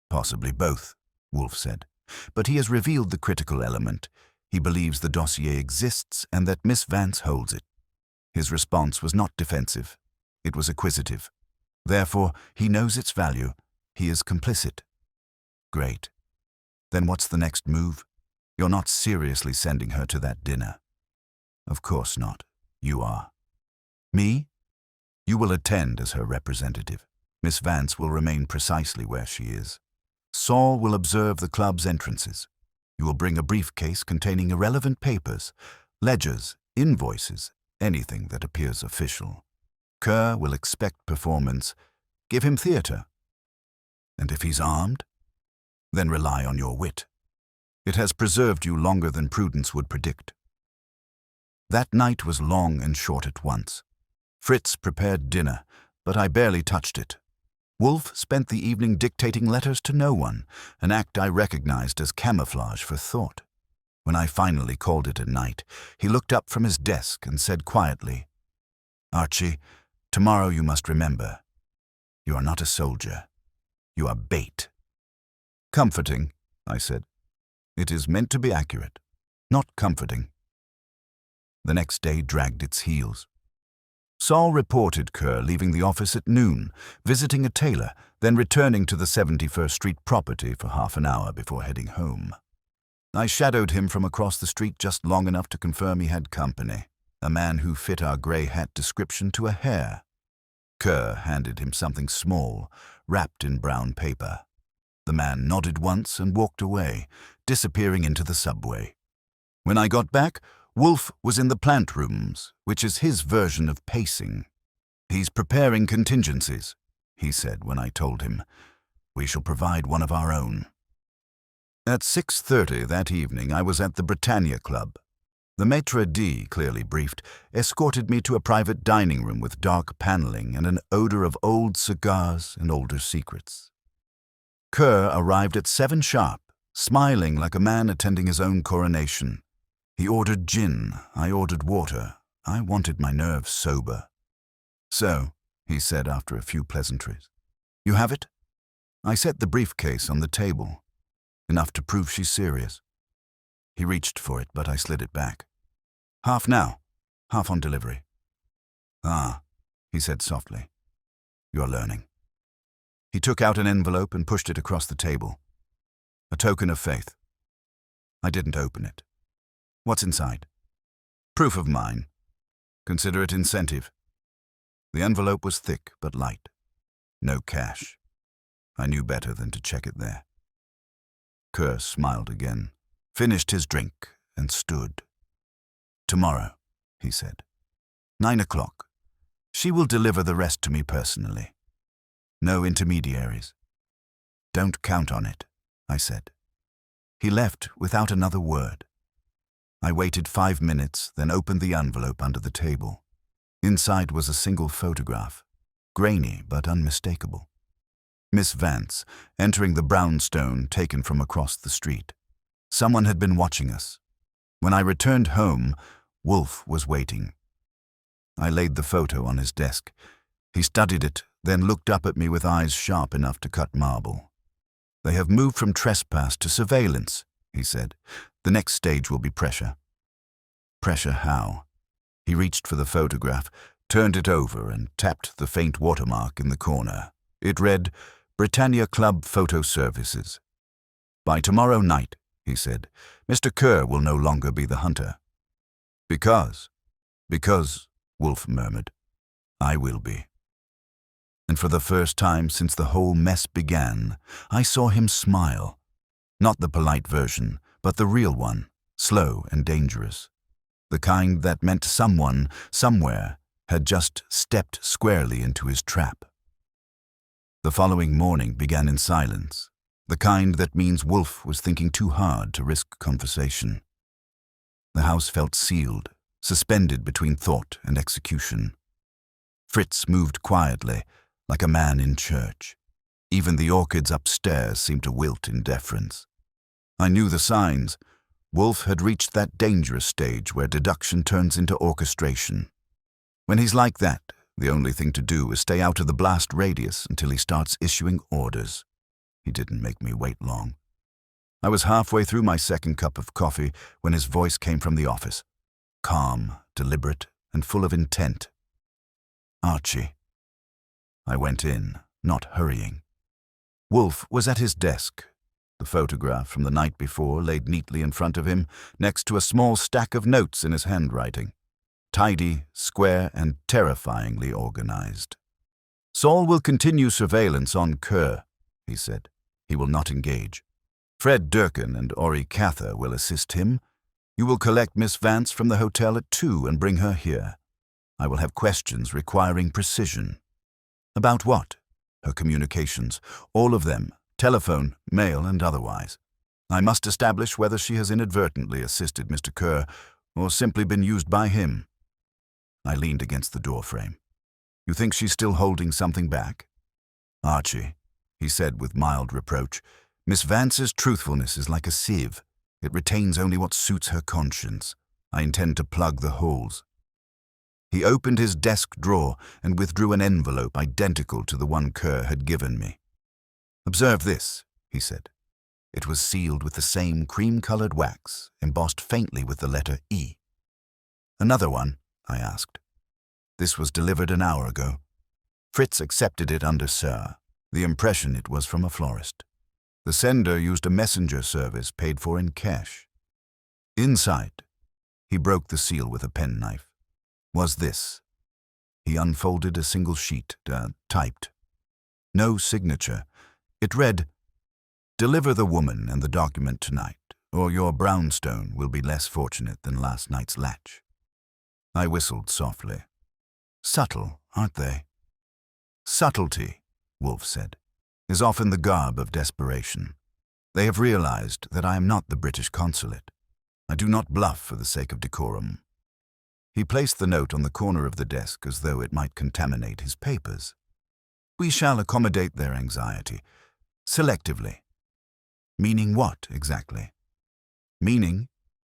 Speaker 1: "Possibly both," Wolfe said. "But he has revealed the critical element. He believes the dossier exists and that Miss Vance holds it." His response was not defensive. It was acquisitive. Therefore, he knows its value. He is complicit. Great. Then what's the next move? You're not seriously sending her to that dinner. Of course not. You are. Me? You will attend as her representative. Miss Vance will remain precisely where she is. Saul will observe the club's entrances. You will bring a briefcase containing irrelevant papers, ledgers, invoices, anything that appears official. Kerr will expect performance. Give him theatre. And if he's armed? Then rely on your wit. It has preserved you longer than prudence would predict. That night was long and short at once. Fritz prepared dinner, but I barely touched it. Wolfe spent the evening dictating letters to no one, an act I recognized as camouflage for thought. When I finally called it a night, he looked up from his desk and said quietly, "Archie, tomorrow you must remember, you are not a soldier. You are bait." "Comforting," I said. "It is meant to be accurate, not comforting." The next day dragged its heels. Saul reported Kerr leaving the office at noon, visiting a tailor, then returning to the 71st Street property for half an hour before heading home. I shadowed him from across the street just long enough to confirm he had company, a man who fit our grey hat description to a hair. Kerr handed him something small, wrapped in brown paper. The man nodded once and walked away, disappearing into the subway. When I got back, Wolfe was in the plant rooms, which is his version of pacing. "He's preparing contingencies," he said when I told him. "We shall provide one of our own." At 6:30 that evening, I was at the Britannia Club. The maitre d', clearly briefed, escorted me to a private dining room with dark paneling and an odor of old cigars and older secrets. Kerr arrived at 7 sharp, smiling like a man attending his own coronation. He ordered gin, I ordered water. I wanted my nerves sober. "So," he said after a few pleasantries, "you have it?" I set the briefcase on the table. Enough to prove she's serious. He reached for it, but I slid it back. "Half now, half on delivery." "Ah," he said softly. "You're learning." He took out an envelope and pushed it across the table. A token of faith. I didn't open it. "What's inside?" "Proof of mine. Consider it incentive." The envelope was thick but light. No cash. I knew better than to check it there. Kerr smiled again, finished his drink, and stood. "Tomorrow," he said. 9 o'clock. She will deliver the rest to me personally. No intermediaries. "Don't count on it," I said. He left without another word. I waited 5 minutes, then opened the envelope under the table. Inside was a single photograph, grainy but unmistakable. Miss Vance, entering the brownstone taken from across the street. Someone had been watching us. When I returned home, Wolfe was waiting. I laid the photo on his desk. He studied it, then looked up at me with eyes sharp enough to cut marble. "They have moved from trespass to surveillance," he said. "The next stage will be pressure." Pressure how? He reached for the photograph, turned it over, and tapped the faint watermark in the corner. It read, "Britannia Club Photo Services." "By tomorrow night," he said, "Mr. Kerr will no longer be the hunter." Because, Wolfe murmured, "I will be." And for the first time since the whole mess began, I saw him smile. Not the polite version, but the real one, slow and dangerous. The kind that meant someone, somewhere, had just stepped squarely into his trap. The following morning began in silence, the kind that means Wolfe was thinking too hard to risk conversation. The house felt sealed, suspended between thought and execution. Fritz moved quietly, like a man in church. Even the orchids upstairs seemed to wilt in deference. I knew the signs. Wolfe had reached that dangerous stage where deduction turns into orchestration. When he's like that, the only thing to do is stay out of the blast radius until he starts issuing orders. He didn't make me wait long. I was halfway through my second cup of coffee when his voice came from the office. Calm, deliberate, and full of intent. "Archie." I went in, not hurrying. Wolfe was at his desk. The photograph from the night before laid neatly in front of him, next to a small stack of notes in his handwriting. Tidy, square, and terrifyingly organized. "Saul will continue surveillance on Kerr," he said. "He will not engage. Fred Durkin and Ori Cather will assist him. You will collect Miss Vance from the hotel at 2 and bring her here. I will have questions requiring precision." "About what?" "Her communications, all of them, telephone, mail, and otherwise. I must establish whether she has inadvertently assisted Mr. Kerr or simply been used by him." I leaned against the doorframe. "You think she's still holding something back?" "Archie," he said with mild reproach, "Miss Vance's truthfulness is like a sieve. It retains only what suits her conscience. I intend to plug the holes." He opened his desk drawer and withdrew an envelope identical to the one Kerr had given me. "Observe this," he said. It was sealed with the same cream-colored wax, embossed faintly with the letter E. "Another one?" I asked. "This was delivered an hour ago." Fritz accepted it under Sir. The impression it was from a florist. The sender used a messenger service paid for in cash. Inside, he broke the seal with a penknife, was this. He unfolded a single sheet, typed. No signature. It read, "Deliver the woman and the document tonight, or your brownstone will be less fortunate than last night's latch." I whistled softly. "Subtle, aren't they?" "Subtlety," Wolfe said, "is often the garb of desperation. They have realized that I am not the British consulate. I do not bluff for the sake of decorum." He placed the note on the corner of the desk as though it might contaminate his papers. "We shall accommodate their anxiety, selectively." "Meaning what, exactly?" "Meaning,"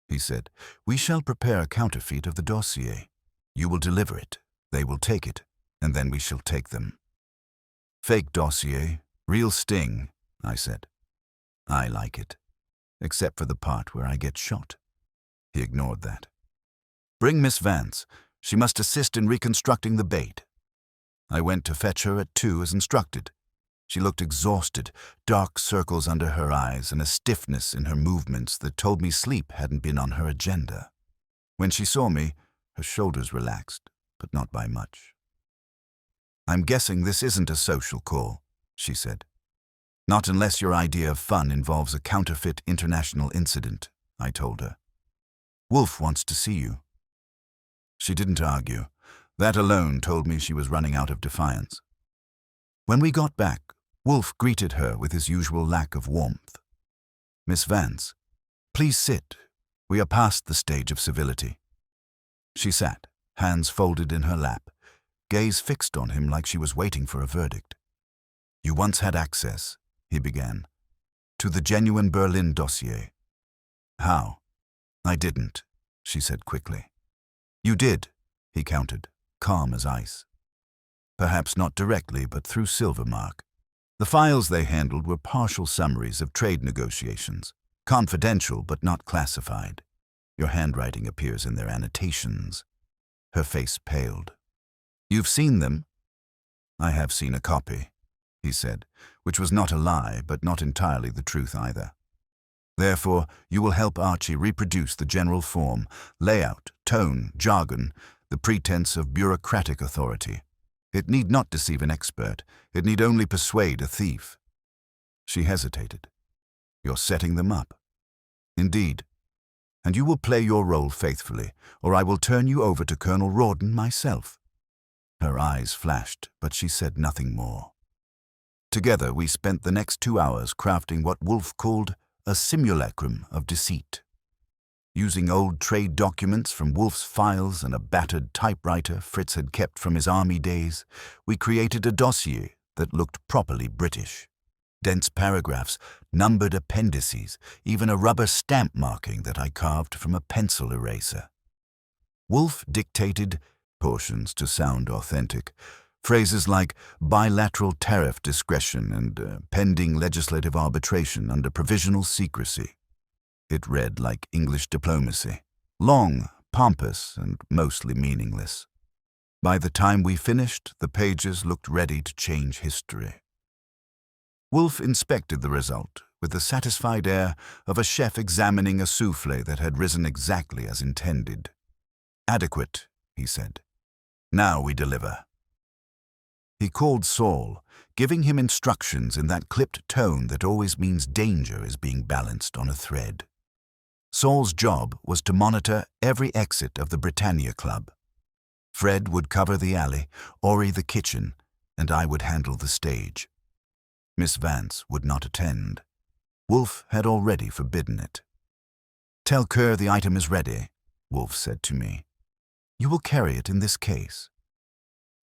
Speaker 1: he said, "we shall prepare a counterfeit of the dossier. You will deliver it, they will take it, and then we shall take them." "Fake dossier, real sting," I said. "I like it, except for the part where I get shot." He ignored that. "Bring Miss Vance. She must assist in reconstructing the bait." I went to fetch her at 2 as instructed. She looked exhausted, dark circles under her eyes and a stiffness in her movements that told me sleep hadn't been on her agenda. When she saw me, her shoulders relaxed, but not by much. "I'm guessing this isn't a social call," she said. "Not unless your idea of fun involves a counterfeit international incident," I told her. "Wolfe wants to see you." She didn't argue. That alone told me she was running out of defiance. When we got back, Wolfe greeted her with his usual lack of warmth. "Miss Vance, please sit. We are past the stage of civility." She sat, hands folded in her lap, gaze fixed on him like she was waiting for a verdict. You once had access, he began, to the genuine Berlin dossier. How? I didn't, she said quickly. You did, he countered, calm as ice. Perhaps not directly, but through Silvermark. The files they handled were partial summaries of trade negotiations, confidential but not classified. Your handwriting appears in their annotations. Her face paled. You've seen them? I have seen a copy, he said, which was not a lie, but not entirely the truth either. Therefore, you will help Archie reproduce the general form, layout, tone, jargon, the pretense of bureaucratic authority. It need not deceive an expert. It need only persuade a thief. She hesitated. You're setting them up. Indeed. And you will play your role faithfully, or I will turn you over to Colonel Rawdon myself. Her eyes flashed, but she said nothing more. Together we spent the next 2 hours crafting what Wolfe called a simulacrum of deceit. Using old trade documents from Wolfe's files and a battered typewriter Fritz had kept from his army days, we created a dossier that looked properly British. Dense paragraphs, numbered appendices, even a rubber stamp marking that I carved from a pencil eraser. Wolfe dictated portions to sound authentic, phrases like bilateral tariff discretion and pending legislative arbitration under provisional secrecy. It read like English diplomacy, long, pompous, and mostly meaningless. By the time we finished, the pages looked ready to change history. Wolfe inspected the result with the satisfied air of a chef examining a souffle that had risen exactly as intended. Adequate, he said. Now we deliver. He called Saul, giving him instructions in that clipped tone that always means danger is being balanced on a thread. Saul's job was to monitor every exit of the Britannia Club. Fred would cover the alley, Ori the kitchen, and I would handle the stage. Miss Vance would not attend. Wolfe had already forbidden it. Tell Kerr the item is ready, Wolfe said to me. You will carry it in this case.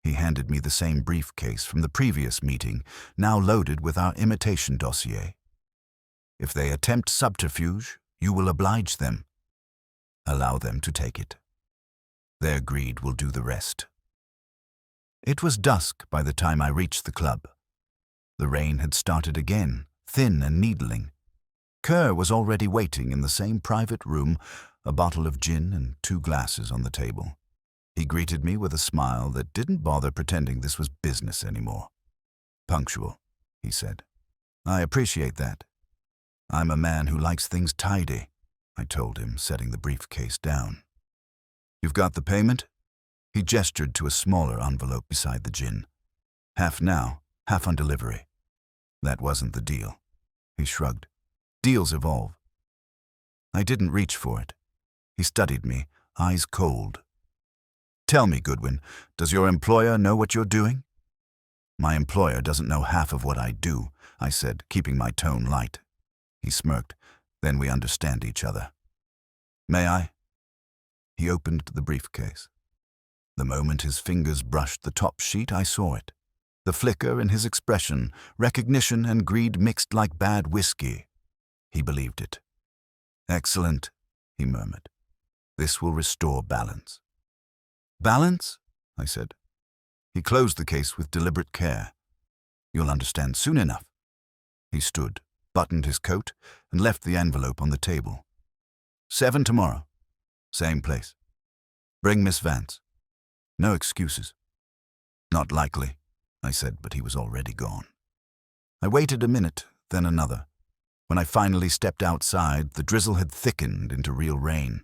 Speaker 1: He handed me the same briefcase from the previous meeting, now loaded with our imitation dossier. If they attempt subterfuge, you will oblige them. Allow them to take it. Their greed will do the rest. It was dusk by the time I reached the club. The rain had started again, thin and needling. Kerr was already waiting in the same private room, a bottle of gin and 2 glasses on the table. He greeted me with a smile that didn't bother pretending this was business anymore. Punctual, he said. I appreciate that. I'm a man who likes things tidy, I told him, setting the briefcase down. You've got the payment? He gestured to a smaller envelope beside the gin. Half now, half on delivery. That wasn't the deal. He shrugged. Deals evolve. I didn't reach for it. He studied me, eyes cold. Tell me, Goodwin, does your employer know what you're doing? My employer doesn't know half of what I do, I said, keeping my tone light. He smirked. Then we understand each other. May I? He opened the briefcase. The moment his fingers brushed the top sheet, I saw it. The flicker in his expression, recognition and greed mixed like bad whiskey. He believed it. Excellent, he murmured. This will restore balance. Balance? I said. He closed the case with deliberate care. You'll understand soon enough. He stood, buttoned his coat, and left the envelope on the table. 7 tomorrow. Same place. Bring Miss Vance. No excuses. Not likely, I said, but he was already gone. I waited a minute, then another. When I finally stepped outside, the drizzle had thickened into real rain.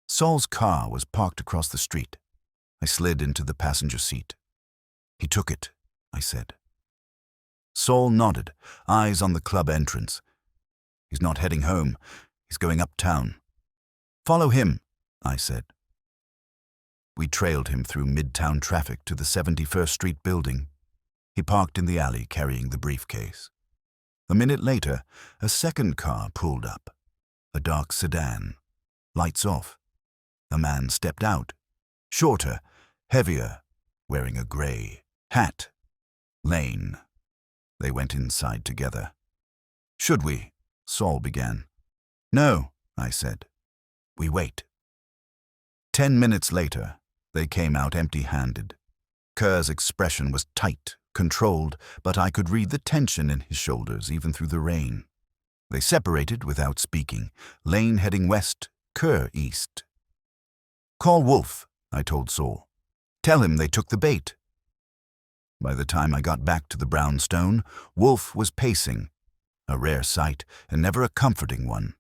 Speaker 1: Saul's car was parked across the street. I slid into the passenger seat. He took it, I said. Saul nodded, eyes on the club entrance. He's not heading home. He's going uptown. Follow him, I said. We trailed him through midtown traffic to the 71st Street building. He parked in the alley carrying the briefcase. A minute later, a second car pulled up. A dark sedan. Lights off. A man stepped out. Shorter, heavier, wearing a gray hat. Lane. They went inside together. "Should we?" Saul began. "No," I said. "We wait." 10 minutes later, they came out empty-handed. Kerr's expression was tight, controlled, but I could read the tension in his shoulders even through the rain. They separated without speaking, Lane heading west, Kerr east. "Call Wolfe," I told Saul. "Tell him they took the bait." By the time I got back to the brownstone, Wolfe was pacing, a rare sight and never a comforting one.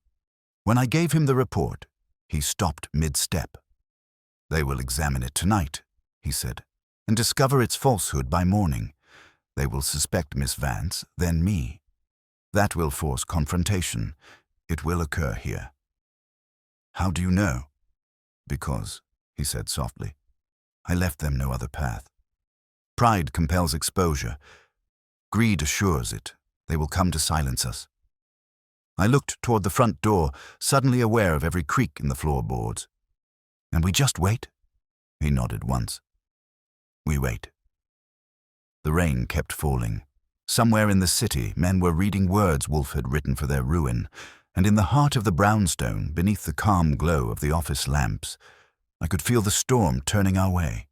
Speaker 1: When I gave him the report, he stopped mid-step. "They will examine it tonight," he said, "and discover its falsehood by morning. They will suspect Miss Vance, then me. That will force confrontation. It will occur here." "How do you know?" "Because," he said softly, "I left them no other path. Pride compels exposure. Greed assures it. They will come to silence us." I looked toward the front door, suddenly aware of every creak in the floorboards. "And we just wait?" He nodded once. "We wait." The rain kept falling. Somewhere in the city, men were reading words Wolfe had written for their ruin, and in the heart of the brownstone, beneath the calm glow of the office lamps, I could feel the storm turning our way.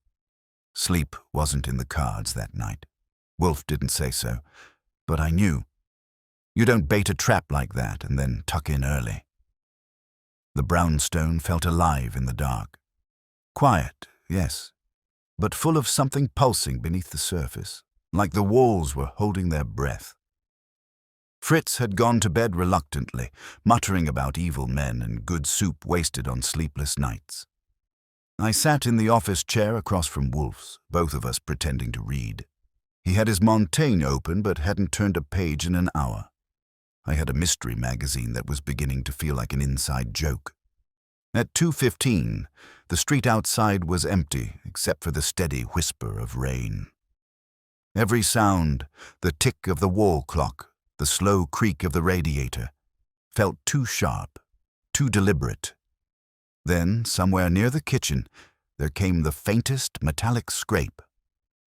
Speaker 1: Sleep wasn't in the cards that night. Wolfe didn't say so, but I knew. You don't bait a trap like that and then tuck in early. The brownstone felt alive in the dark. Quiet, yes, but full of something pulsing beneath the surface, like the walls were holding their breath. Fritz had gone to bed reluctantly, muttering about evil men and good soup wasted on sleepless nights. I sat in the office chair across from Wolfe's, both of us pretending to read. He had his Montaigne open but hadn't turned a page in an hour. I had a mystery magazine that was beginning to feel like an inside joke. At 2:15, the street outside was empty except for the steady whisper of rain. Every sound, the tick of the wall clock, the slow creak of the radiator, felt too sharp, too deliberate. Then, somewhere near the kitchen, there came the faintest metallic scrape.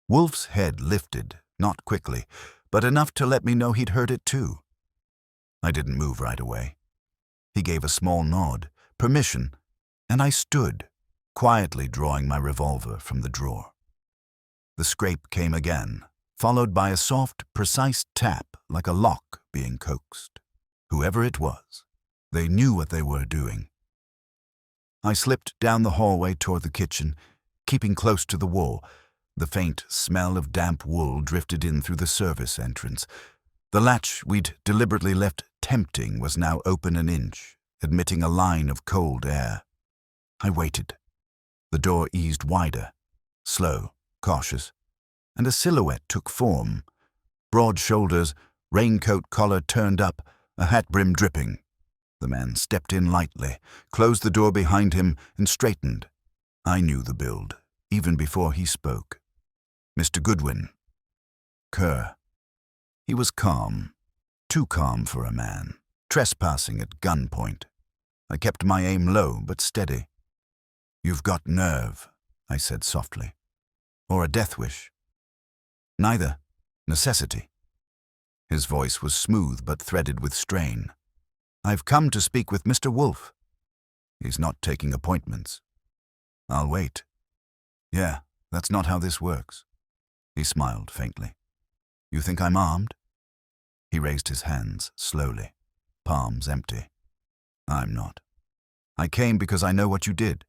Speaker 1: Wolfe's head lifted, not quickly, but enough to let me know he'd heard it too. I didn't move right away. He gave a small nod, permission, and I stood, quietly drawing my revolver from the drawer. The scrape came again, followed by a soft, precise tap like a lock being coaxed. Whoever it was, they knew what they were doing. I slipped down the hallway toward the kitchen, keeping close to the wall. The faint smell of damp wool drifted in through the service entrance. The latch we'd deliberately left tempting was now open an inch, admitting a line of cold air. I waited. The door eased wider, slow, cautious, and a silhouette took form. Broad shoulders, raincoat collar turned up, a hat brim dripping. The man stepped in lightly, closed the door behind him, and straightened. I knew the build, even before he spoke. Mr. Goodwin. Kerr. He was calm, too calm for a man, trespassing at gunpoint. I kept my aim low but steady. "You've got nerve," I said softly. "Or a death wish?" "Neither. Necessity." His voice was smooth but threaded with strain. "I've come to speak with Mr. Wolfe." "He's not taking appointments." "I'll wait." "Yeah, that's not how this works." He smiled faintly. "You think I'm armed?" He raised his hands slowly, palms empty. "I'm not. I came because I know what you did.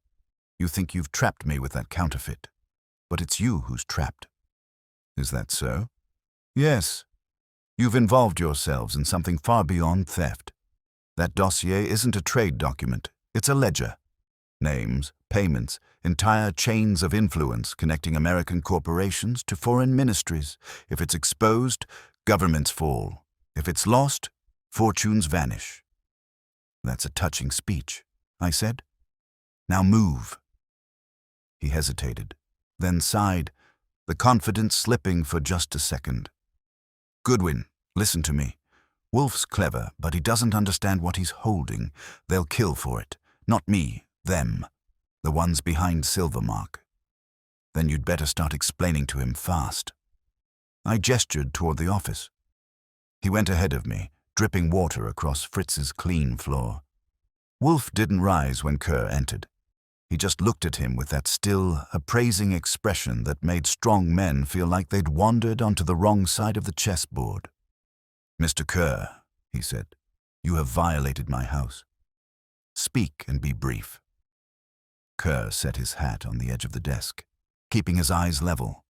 Speaker 1: You think you've trapped me with that counterfeit, but it's you who's trapped." "Is that so?" "Yes. You've involved yourselves in something far beyond theft. That dossier isn't a trade document, it's a ledger. Names, payments, entire chains of influence connecting American corporations to foreign ministries. If it's exposed, governments fall. If it's lost, fortunes vanish." "That's a touching speech," I said. "Now move." He hesitated, then sighed, the confidence slipping for just a second. "Goodwin, listen to me. Wolfe's clever, but he doesn't understand what he's holding. They'll kill for it. Not me, them. The ones behind Silvermark. Then you'd better start explaining to him fast." I gestured toward the office. He went ahead of me, dripping water across Fritz's clean floor. Wolfe didn't rise when Kerr entered. He just looked at him with that still, appraising expression that made strong men feel like they'd wandered onto the wrong side of the chessboard. "Mr. Kerr," he said, "you have violated my house. Speak and be brief." Kerr set his hat on the edge of the desk, keeping his eyes level.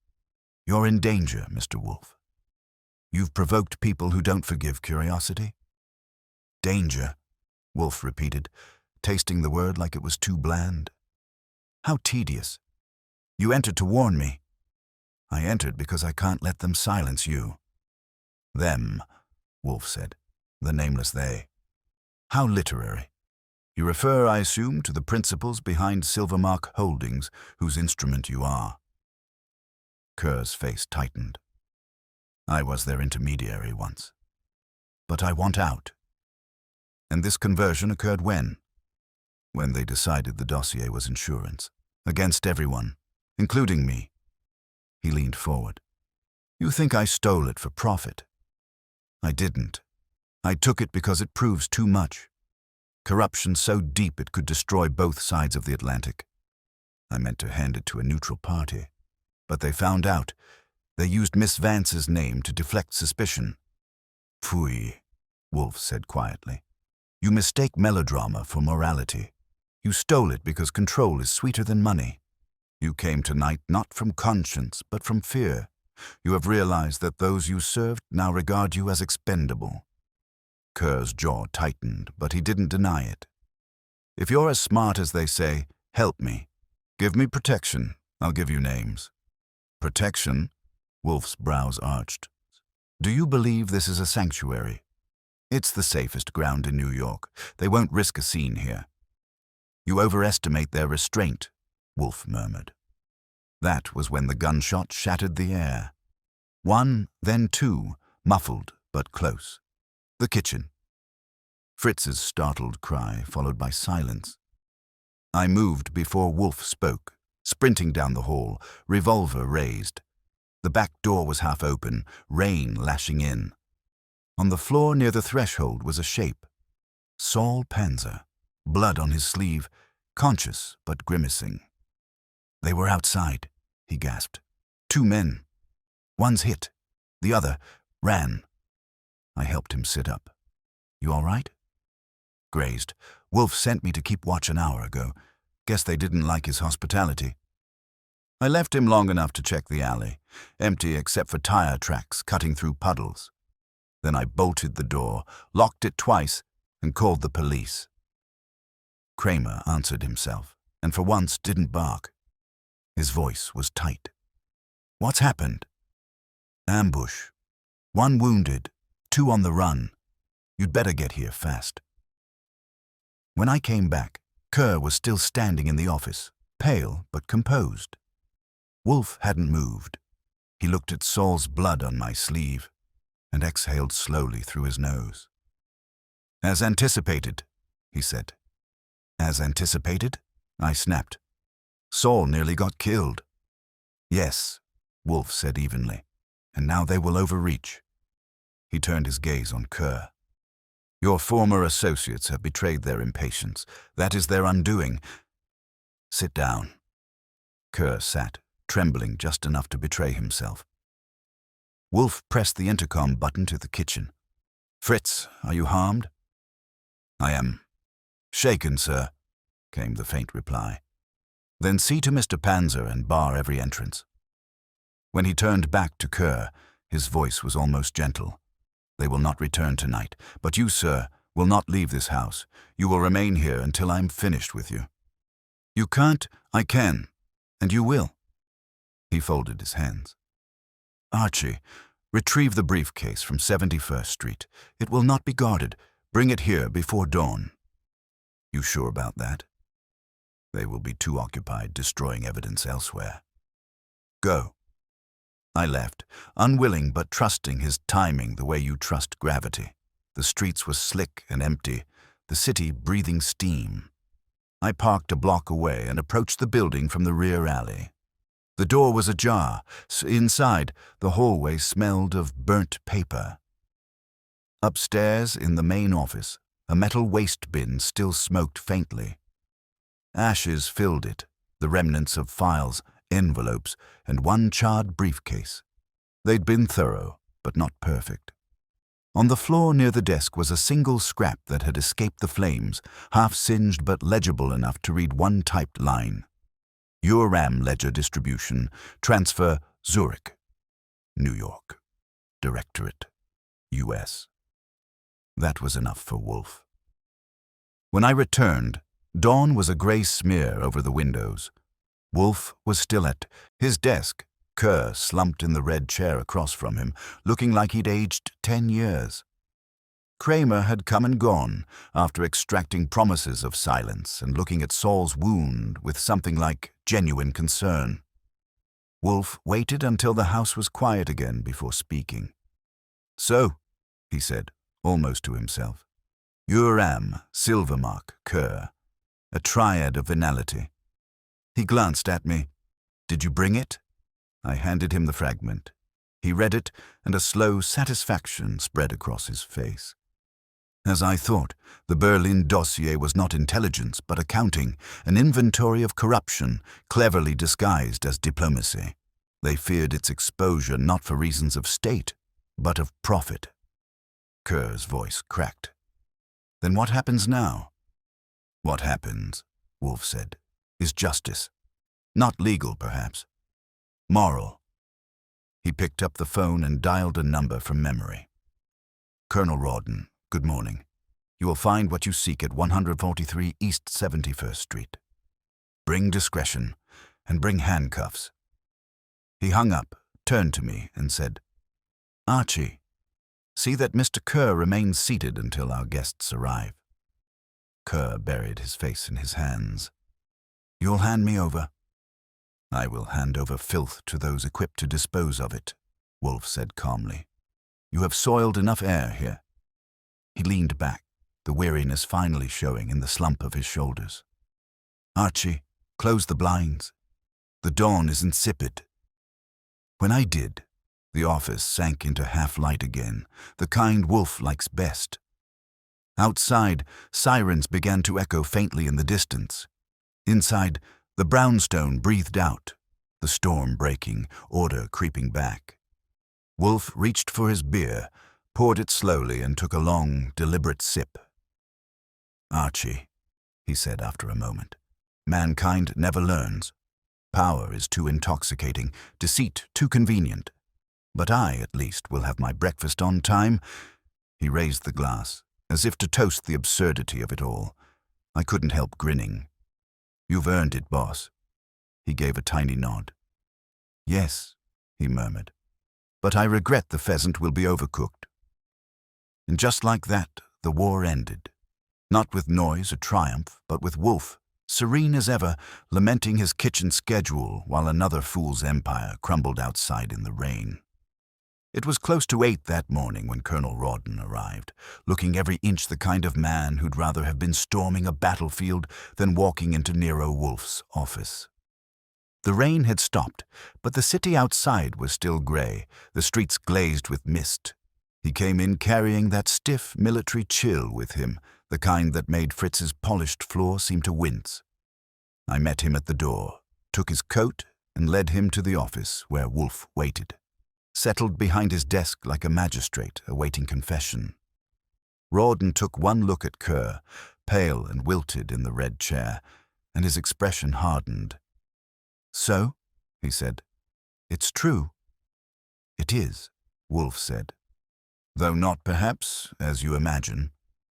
Speaker 1: "You're in danger, Mr. Wolfe. You've provoked people who don't forgive curiosity." "Danger," Wolfe repeated, tasting the word like it was too bland. "How tedious. You entered to warn me." "I entered because I can't let them silence you." "Them," Wolfe said, "the nameless they. How literary. You refer, I assume, to the principals behind Silvermark Holdings, whose instrument you are." Kerr's face tightened. "I was their intermediary once. But I want out." "And this conversion occurred when?" "When they decided the dossier was insurance. Against everyone, including me." He leaned forward. "You think I stole it for profit?" "I didn't. I took it because it proves too much. Corruption so deep it could destroy both sides of the Atlantic. I meant to hand it to a neutral party. But they found out. They used Miss Vance's name to deflect suspicion." "Phooey," Wolfe said quietly. "You mistake melodrama for morality. You stole it because control is sweeter than money. You came tonight not from conscience, but from fear. You have realized that those you served now regard you as expendable." Kerr's jaw tightened, but he didn't deny it. "If you're as smart as they say, help me. Give me protection. I'll give you names." "Protection?" Wolfe's brows arched. "Do you believe this is a sanctuary?" "It's the safest ground in New York. They won't risk a scene here." "You overestimate their restraint," Wolfe murmured. That was when the gunshot shattered the air. One, then two, muffled but close. The kitchen. Fritz's startled cry, followed by silence. I moved before Wolfe spoke, sprinting down the hall, revolver raised. The back door was half open, rain lashing in. On the floor near the threshold was a shape. Saul Panzer, blood on his sleeve, conscious but grimacing. "They were outside," he gasped. "Two men. One's hit. The other ran." I helped him sit up. "You all right?" "Grazed. Wolfe sent me to keep watch an hour ago. Guess they didn't like his hospitality." I left him long enough to check the alley, empty except for tire tracks cutting through puddles. Then I bolted the door, locked it twice, and called the police. Kramer answered himself, and for once didn't bark. His voice was tight. "What's happened?" "Ambush. One wounded, two on the run. You'd better get here fast." When I came back, Kerr was still standing in the office, pale but composed. Wolfe hadn't moved. He looked at Saul's blood on my sleeve and exhaled slowly through his nose. "As anticipated," he said. "As anticipated?" I snapped. "Saul nearly got killed." "Yes," Wolfe said evenly, "and now they will overreach." He turned his gaze on Kerr. "Your former associates have betrayed their impatience. That is their undoing. Sit down." Kerr sat, trembling just enough to betray himself. Wolfe pressed the intercom button to the kitchen. "Fritz, are you harmed?" "I am shaken, sir," came the faint reply. "Then see to Mr. Panzer and bar every entrance." When he turned back to Kerr, his voice was almost gentle. "They will not return tonight, but you, sir, will not leave this house. You will remain here until I am finished with you." "You can't, I can, and you will." He folded his hands. "Archie, retrieve the briefcase from 71st Street. It will not be guarded. Bring it here before dawn." "You sure about that?" "They will be too occupied destroying evidence elsewhere." "Go." I left, unwilling but trusting his timing the way you trust gravity. The streets were slick and empty, the city breathing steam. I parked a block away and approached the building from the rear alley. The door was ajar. Inside, the hallway smelled of burnt paper. Upstairs, in the main office, a metal waste bin still smoked faintly. Ashes filled it, the remnants of files, envelopes, and one charred briefcase. They'd been thorough, but not perfect. On the floor near the desk was a single scrap that had escaped the flames, half-singed but legible enough to read one typed line. URAM ledger distribution, transfer Zurich, New York, Directorate, U.S. That was enough for Wolfe. When I returned, dawn was a grey smear over the windows. Wolfe was still at his desk, Kerr slumped in the red chair across from him, looking like he'd aged 10 years. Kramer had come and gone after extracting promises of silence and looking at Saul's wound with something like genuine concern. Wolfe waited until the house was quiet again before speaking. "So," he said, almost to himself, "URAM, Silvermark, Kerr, a triad of venality." He glanced at me. "Did you bring it?" I handed him the fragment. He read it, and a slow satisfaction spread across his face. As I thought, the Berlin dossier was not intelligence but accounting, an inventory of corruption, cleverly disguised as diplomacy. They feared its exposure not for reasons of state, but of profit. Kerr's voice cracked. "Then what happens now?" "What happens," Wolfe said, "is justice. Not legal, perhaps. Moral." He picked up the phone and dialed a number from memory. "Colonel Rawdon, good morning. You will find what you seek at 143 East 71st Street. Bring discretion, and bring handcuffs." He hung up, turned to me, and said, "Archie, see that Mr. Kerr remains seated until our guests arrive." Kerr buried his face in his hands. "You'll hand me over?" "I will hand over filth to those equipped to dispose of it," Wolfe said calmly. "You have soiled enough air here." He leaned back, the weariness finally showing in the slump of his shoulders. "Archie, close the blinds. The dawn is insipid." When I did, the office sank into half-light again, the kind Wolfe likes best. Outside, sirens began to echo faintly in the distance. Inside, the brownstone breathed out, the storm breaking, order creeping back. Wolfe reached for his beer, poured it slowly, and took a long, deliberate sip. "Archie," he said after a moment, "mankind never learns. Power is too intoxicating, deceit too convenient. But I, at least, will have my breakfast on time." He raised the glass, as if to toast the absurdity of it all. I couldn't help grinning. "You've earned it, boss." He gave a tiny nod. "Yes," he murmured, "but I regret the pheasant will be overcooked." And just like that, the war ended. Not with noise or triumph, but with Wolfe, serene as ever, lamenting his kitchen schedule while another fool's empire crumbled outside in the rain. It was close to 8 that morning when Colonel Rawdon arrived, looking every inch the kind of man who'd rather have been storming a battlefield than walking into Nero Wolfe's office. The rain had stopped, but the city outside was still gray, the streets glazed with mist. He came in carrying that stiff military chill with him, the kind that made Fritz's polished floor seem to wince. I met him at the door, took his coat, and led him to the office where Wolfe waited, settled behind his desk like a magistrate awaiting confession. Rawdon took one look at Kerr, pale and wilted in the red chair, and his expression hardened. "So," he said, "it's true." "It is," Wolfe said, "though not perhaps as you imagine.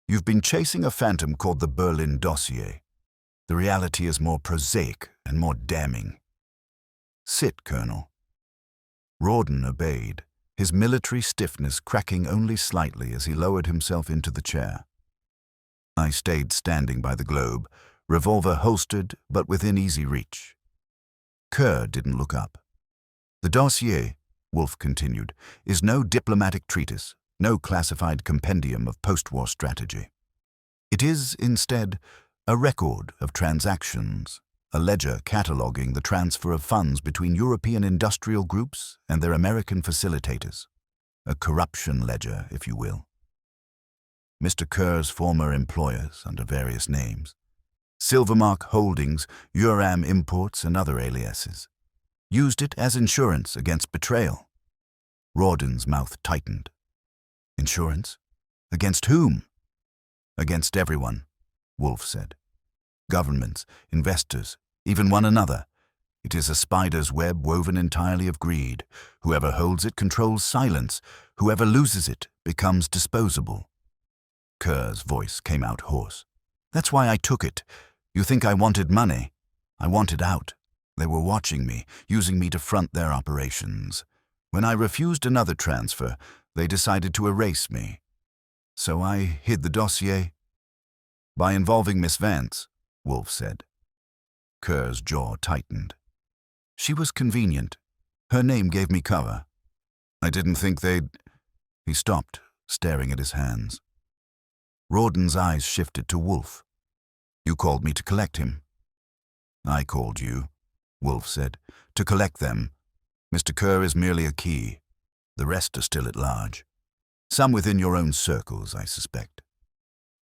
Speaker 1: You've been chasing a phantom called the Berlin dossier. The reality is more prosaic and more damning. Sit, Colonel." Rawdon obeyed, his military stiffness cracking only slightly as he lowered himself into the chair. I stayed standing by the globe, revolver holstered but within easy reach. Kerr didn't look up. "The dossier," Wolfe continued, "is no diplomatic treatise, no classified compendium of post-war strategy. It is, instead, a record of transactions, a ledger cataloging the transfer of funds between European industrial groups and their American facilitators. A corruption ledger, if you will. Mr. Kerr's former employers under various names. Silvermark Holdings, Uram Imports, and other aliases. Used it as insurance against betrayal. Rawdon's mouth tightened. Insurance? Against whom? Against everyone, Wolfe said. Governments, investors, even one another. It is a spider's web woven entirely of greed. Whoever holds it controls silence. Whoever loses it becomes disposable. Kerr's voice came out hoarse. That's why I took it. You think I wanted money? I wanted out. They were watching me, using me to front their operations. When I refused another transfer, they decided to erase me. So I hid the dossier. By involving Miss Vance, Wolfe said. Kerr's jaw tightened. She was convenient. Her name gave me cover. I didn't think they'd... He stopped, staring at his hands. Rawdon's eyes shifted to Wolfe. You called me to collect him. I called you, Wolfe said, to collect them. Mr. Kerr is merely a key. The rest are still at large. Some within your own circles, I suspect.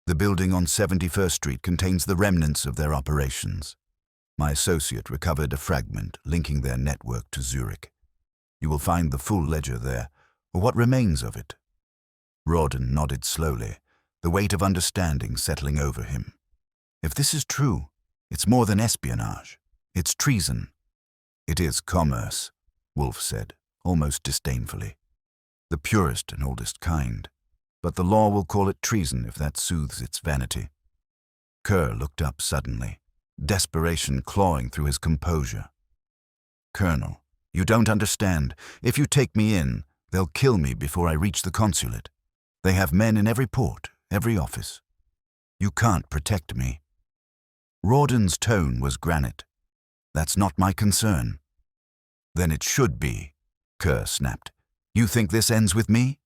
Speaker 1: The building on 71st Street contains the remnants of their operations. My associate recovered a fragment linking their network to Zurich. You will find the full ledger there, or what remains of it. Rawdon nodded slowly, the weight of understanding settling over him. If this is true, it's more than espionage. It's treason. It is commerce, Wolfe said, almost disdainfully. The purest and oldest kind. But the law will call it treason if that soothes its vanity. Kerr looked up suddenly, desperation clawing through his composure. Colonel, you don't understand. If you take me in, they'll kill me before I reach the consulate. They have men in every port, every office. You can't protect me. Rawdon's tone was granite. That's not my concern. Then it should be, Kerr snapped. You think this ends with me?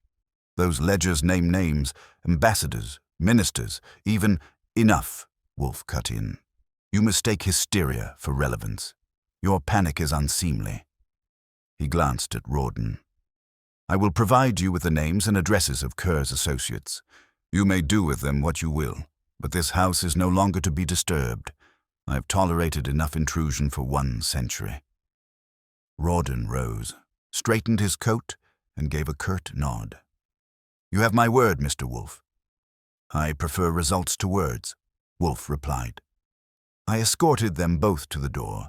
Speaker 1: Those ledgers name names, ambassadors, ministers, even... Enough, Wolfe cut in. You mistake hysteria for relevance. Your panic is unseemly. He glanced at Rawdon. I will provide you with the names and addresses of Kerr's associates. You may do with them what you will, but this house is no longer to be disturbed. I have tolerated enough intrusion for 1 century. Rawdon rose, straightened his coat, and gave a curt nod. You have my word, Mr. Wolfe. I prefer results to words, Wolfe replied. I escorted them both to the door,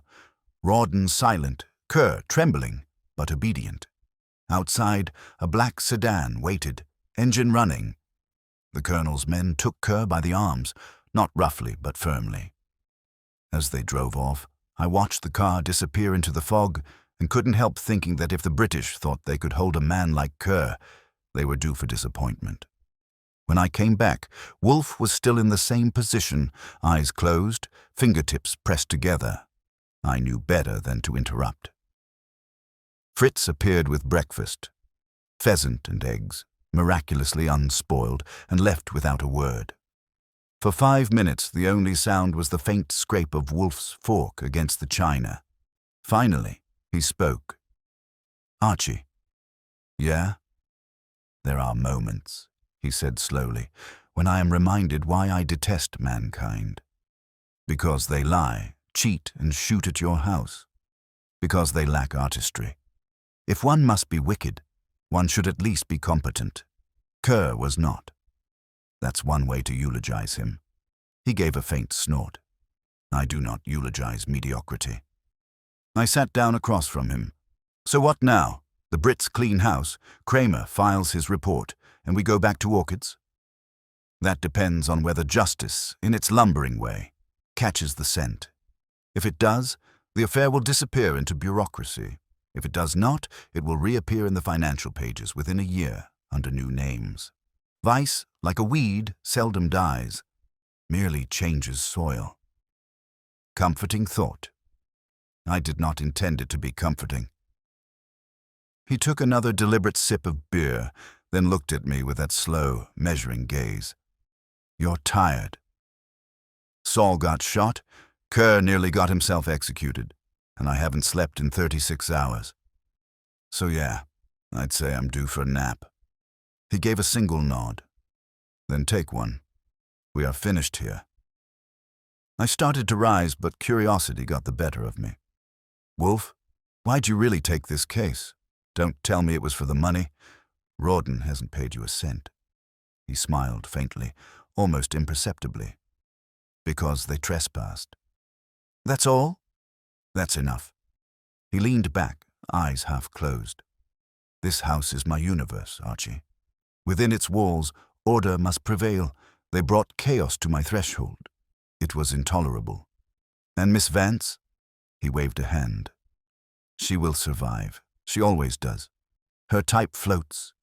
Speaker 1: Rawdon silent, Kerr trembling, but obedient. Outside, a black sedan waited, engine running. The colonel's men took Kerr by the arms, not roughly but firmly. As they drove off, I watched the car disappear into the fog and couldn't help thinking that if the British thought they could hold a man like Kerr, they were due for disappointment. When I came back, Wolfe was still in the same position, eyes closed, fingertips pressed together. I knew better than to interrupt. Fritz appeared with breakfast, pheasant and eggs, miraculously unspoiled, and left without a word. For 5 minutes, the only sound was the faint scrape of Wolfe's fork against the china. Finally, he spoke. Archie. Yeah? There are moments, he said slowly, when I am reminded why I detest mankind. Because they lie, cheat, and shoot at your house. Because they lack artistry. If one must be wicked, one should at least be competent. Kerr was not. That's one way to eulogize him. He gave a faint snort. I do not eulogize mediocrity. I sat down across from him. So what now? The Brits clean house, Kramer files his report, and we go back to Orchids? That depends on whether justice, in its lumbering way, catches the scent. If it does, the affair will disappear into bureaucracy. If it does not, it will reappear in the financial pages within a year under new names. Vice, like a weed, seldom dies, merely changes soil. Comforting thought. I did not intend it to be comforting. He took another deliberate sip of beer, then looked at me with that slow, measuring gaze. You're tired. Saul got shot, Kerr nearly got himself executed, and I haven't slept in 36 hours. So yeah, I'd say I'm due for a nap. He gave a single nod. Then take one. We are finished here. I started to rise, but curiosity got the better of me. Wolfe, why'd you really take this case? Don't tell me it was for the money. Rawdon hasn't paid you a cent. He smiled faintly, almost imperceptibly. Because they trespassed. That's all? That's enough. He leaned back, eyes half closed. This house is my universe, Archie. Within its walls, order must prevail. They brought chaos to my threshold. It was intolerable. And Miss Vance? He waved a hand. She will survive. She always does. Her type floats.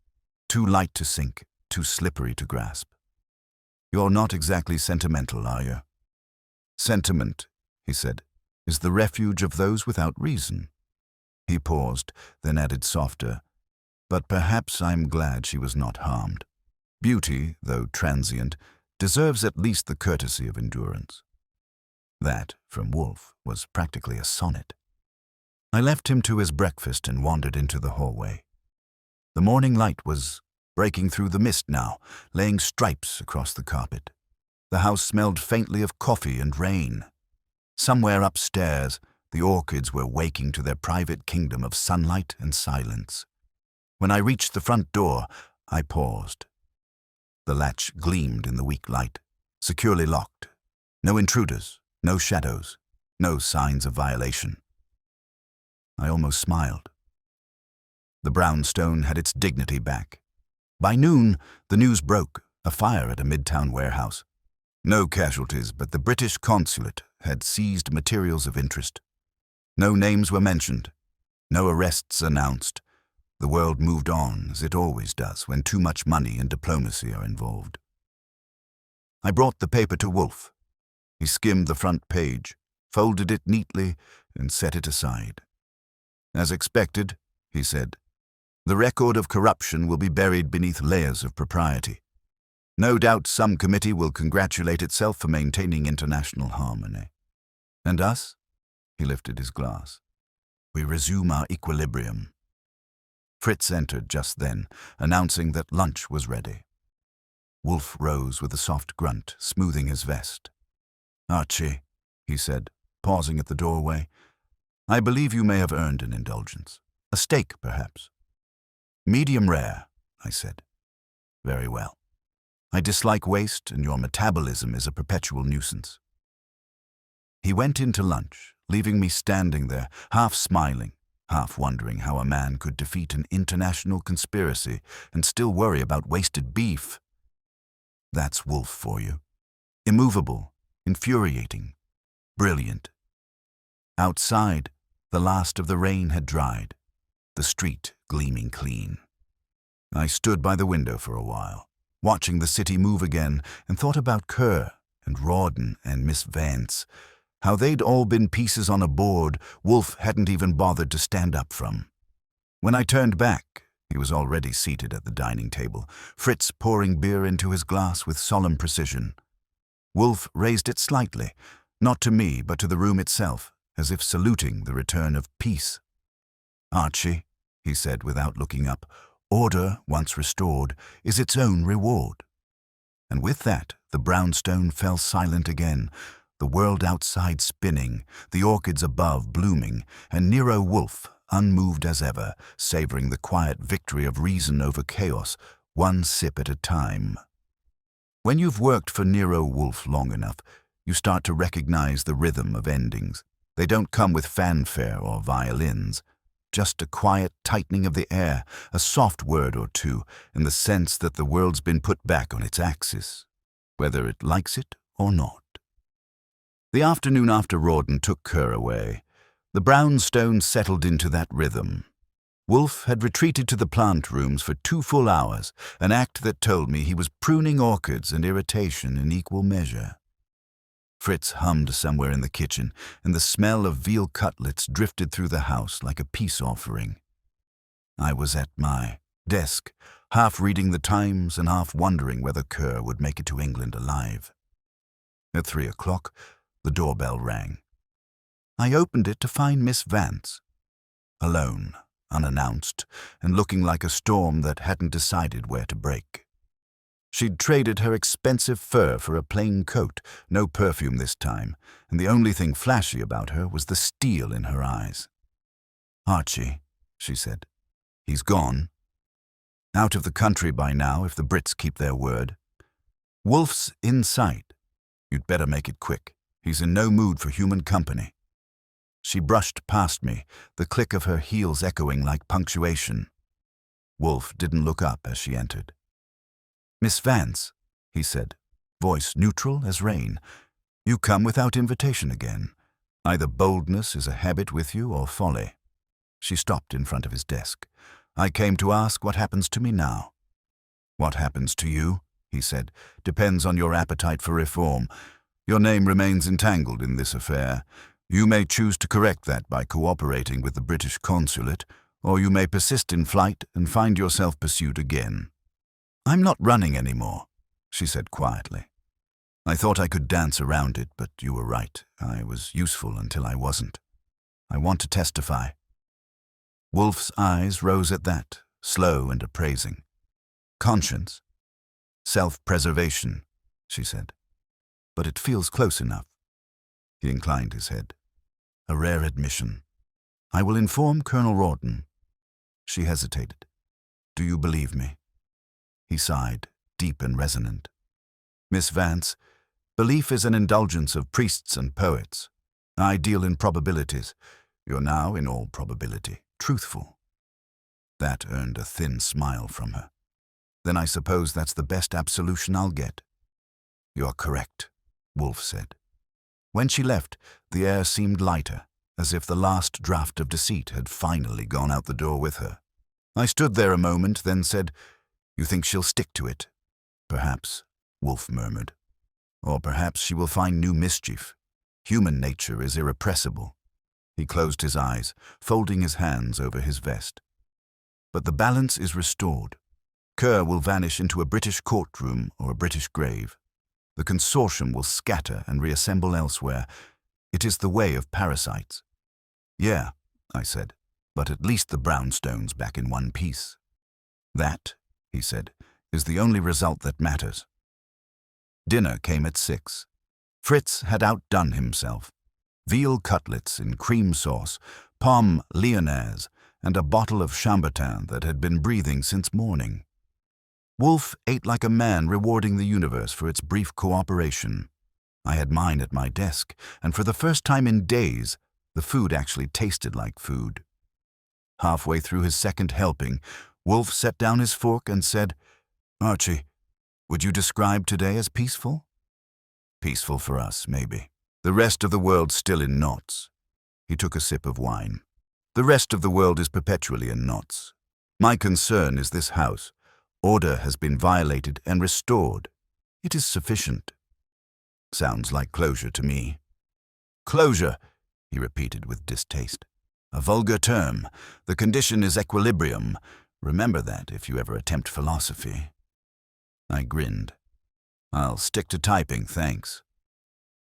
Speaker 1: Too light to sink, too slippery to grasp. You're not exactly sentimental, are you? Sentiment, he said, is the refuge of those without reason. He paused, then added softer, but perhaps I'm glad she was not harmed. Beauty, though transient, deserves at least the courtesy of endurance. That, from Wolfe, was practically a sonnet. I left him to his breakfast and wandered into the hallway. The morning light was breaking through the mist now, laying stripes across the carpet. The house smelled faintly of coffee and rain. Somewhere upstairs, the orchids were waking to their private kingdom of sunlight and silence. When I reached the front door, I paused. The latch gleamed in the weak light, securely locked. No intruders, no shadows, no signs of violation. I almost smiled. The brownstone had its dignity back. By noon, the news broke, a fire at a midtown warehouse. No casualties, but the British consulate had seized materials of interest. No names were mentioned, no arrests announced. The world moved on, as it always does, when too much money and diplomacy are involved. I brought the paper to Wolfe. He skimmed the front page, folded it neatly, and set it aside. As expected, he said, the record of corruption will be buried beneath layers of propriety. No doubt some committee will congratulate itself for maintaining international harmony. And us? He lifted his glass. We resume our equilibrium. Fritz entered just then, announcing that lunch was ready. Wolfe rose with a soft grunt, smoothing his vest. Archie, he said, pausing at the doorway, I believe you may have earned an indulgence. A steak, perhaps. Medium rare, I said. Very well. I dislike waste, and your metabolism is a perpetual nuisance. He went into lunch, leaving me standing there, half smiling, half wondering how a man could defeat an international conspiracy and still worry about wasted beef. That's Wolfe for you. Immovable, infuriating, brilliant. Outside, the last of the rain had dried, the street gleaming clean. I stood by the window for a while, watching the city move again, and thought about Kerr and Rawdon and Miss Vance, how they'd all been pieces on a board Wolfe hadn't even bothered to stand up from. When I turned back, he was already seated at the dining table, Fritz pouring beer into his glass with solemn precision. Wolfe raised it slightly, not to me but to the room itself, as if saluting the return of peace. Archie, he said without looking up, order, once restored, is its own reward. And with that, the brownstone fell silent again, the world outside spinning, the orchids above blooming, and Nero Wolfe, unmoved as ever, savoring the quiet victory of reason over chaos, one sip at a time. When you've worked for Nero Wolfe long enough, you start to recognize the rhythm of endings. They don't come with fanfare or violins. Just a quiet tightening of the air, a soft word or two, in the sense that the world's been put back on its axis, whether it likes it or not. The afternoon after Rawdon took Kerr away, the brownstone settled into that rhythm. Wolfe had retreated to the plant rooms for 2 full hours, an act that told me he was pruning orchids and irritation in equal measure. Fritz hummed somewhere in the kitchen, and the smell of veal cutlets drifted through the house like a peace offering. I was at my desk, half reading the Times and half wondering whether Kerr would make it to England alive. At 3 o'clock, the doorbell rang. I opened it to find Miss Vance, alone, unannounced, and looking like a storm that hadn't decided where to break. She'd traded her expensive fur for a plain coat, no perfume this time, and the only thing flashy about her was the steel in her eyes. "Archie," she said. "He's gone. Out of the country by now if the Brits keep their word. Wolfe's in sight. You'd better make it quick. He's in no mood for human company." She brushed past me, the click of her heels echoing like punctuation. Wolfe didn't look up as she entered. "Miss Vance," he said, voice neutral as rain, "you come without invitation again. Either boldness is a habit with you or folly." She stopped in front of his desk. "I came to ask what happens to me now." "What happens to you," he said, "depends on your appetite for reform. Your name remains entangled in this affair. You may choose to correct that by cooperating with the British consulate, or you may persist in flight and find yourself pursued again." "I'm not running anymore," she said quietly. "I thought I could dance around it, but you were right. I was useful until I wasn't. I want to testify." Wolfe's eyes rose at that, slow and appraising. "Conscience. Self-preservation," she said. "But it feels close enough." He inclined his head. "A rare admission. I will inform Colonel Rawdon." She hesitated. "Do you believe me?" He sighed, deep and resonant. "Miss Vance, belief is an indulgence of priests and poets. I deal in probabilities. You're now, in all probability, truthful." That earned a thin smile from her. "Then I suppose that's the best absolution I'll get." "You're correct," Wolfe said. When she left, the air seemed lighter, as if the last draft of deceit had finally gone out the door with her. I stood there a moment, then said, "You think she'll stick to it?" "Perhaps," Wolfe murmured. "Or perhaps she will find new mischief. Human nature is irrepressible." He closed his eyes, folding his hands over his vest. "But the balance is restored. Kerr will vanish into a British courtroom or a British grave. The consortium will scatter and reassemble elsewhere. It is the way of parasites." "Yeah," I said, "but at least the brownstone's back in one piece." "That," he said, "is the only result that matters." Dinner came at 6. Fritz had outdone himself. Veal cutlets in cream sauce, pomme lyonnaise, and a bottle of chambertin that had been breathing since morning. Wolfe ate like a man rewarding the universe for its brief cooperation. I had mine at my desk, and for the first time in days, the food actually tasted like food. Halfway through his second helping, Wolfe set down his fork and said, "Archie, would you describe today as peaceful?" "Peaceful for us, maybe. The rest of the world's still in knots." He took a sip of wine. "The rest of the world is perpetually in knots. My concern is this house. Order has been violated and restored. It is sufficient." "Sounds like closure to me." "Closure," he repeated with distaste. "A vulgar term. The condition is equilibrium. Remember that if you ever attempt philosophy." I grinned. "I'll stick to typing, thanks."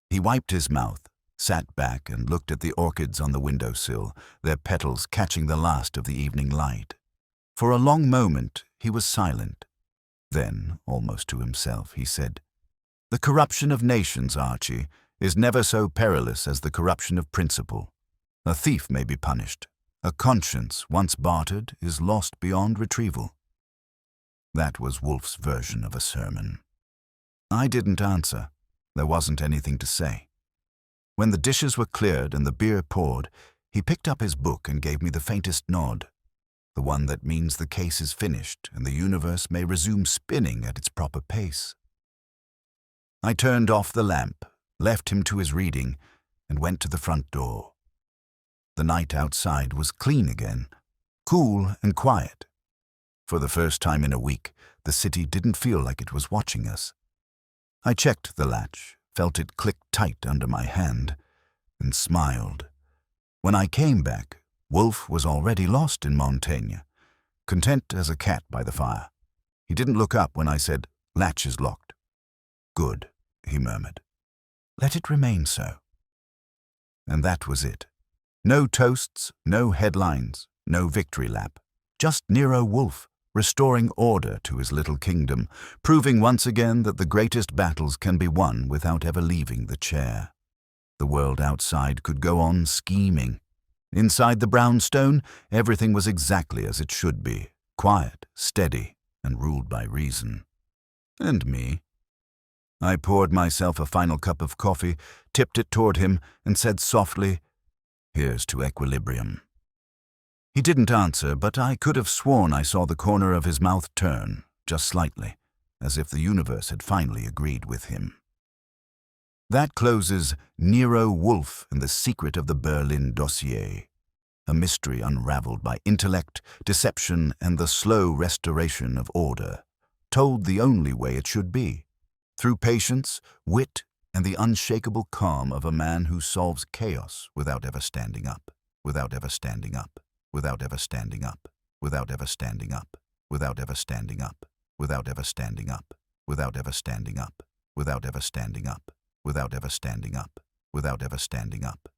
Speaker 1: He wiped his mouth, sat back and looked at the orchids on the windowsill, their petals catching the last of the evening light. For a long moment he was silent. Then, almost to himself, he said, "The corruption of nations, Archie, is never so perilous as the corruption of principle. A thief may be punished. A conscience, once bartered, is lost beyond retrieval." That was Wolfe's version of a sermon. I didn't answer. There wasn't anything to say. When the dishes were cleared and the beer poured, he picked up his book and gave me the faintest nod, the one that means the case is finished and the universe may resume spinning at its proper pace. I turned off the lamp, left him to his reading, and went to the front door. The night outside was clean again, cool and quiet. For the first time in a week, the city didn't feel like it was watching us. I checked the latch, felt it click tight under my hand, and smiled. When I came back, Wolfe was already lost in Montaigne, content as a cat by the fire. He didn't look up when I said, "Latch is locked." "Good," he murmured. "Let it remain so." And that was it. No toasts, no headlines, no victory lap. Just Nero Wolfe, restoring order to his little kingdom, proving once again that the greatest battles can be won without ever leaving the chair. The world outside could go on scheming. Inside the brownstone, everything was exactly as it should be, quiet, steady, and ruled by reason. And me? I poured myself a final cup of coffee, tipped it toward him, and said softly, "Here's to equilibrium." He didn't answer, but I could have sworn I saw the corner of his mouth turn, just slightly, as if the universe had finally agreed with him. That closes Nero Wolfe and the Secret of the Berlin Dossier, a mystery unraveled by intellect, deception, and the slow restoration of order, told the only way it should be, through patience, wit, and the unshakable calm of a man who solves chaos without ever standing up, without ever standing up, without ever standing up, without ever standing up, without ever standing up, without ever standing up, without ever standing up, without ever standing up, without ever standing up, without ever standing up,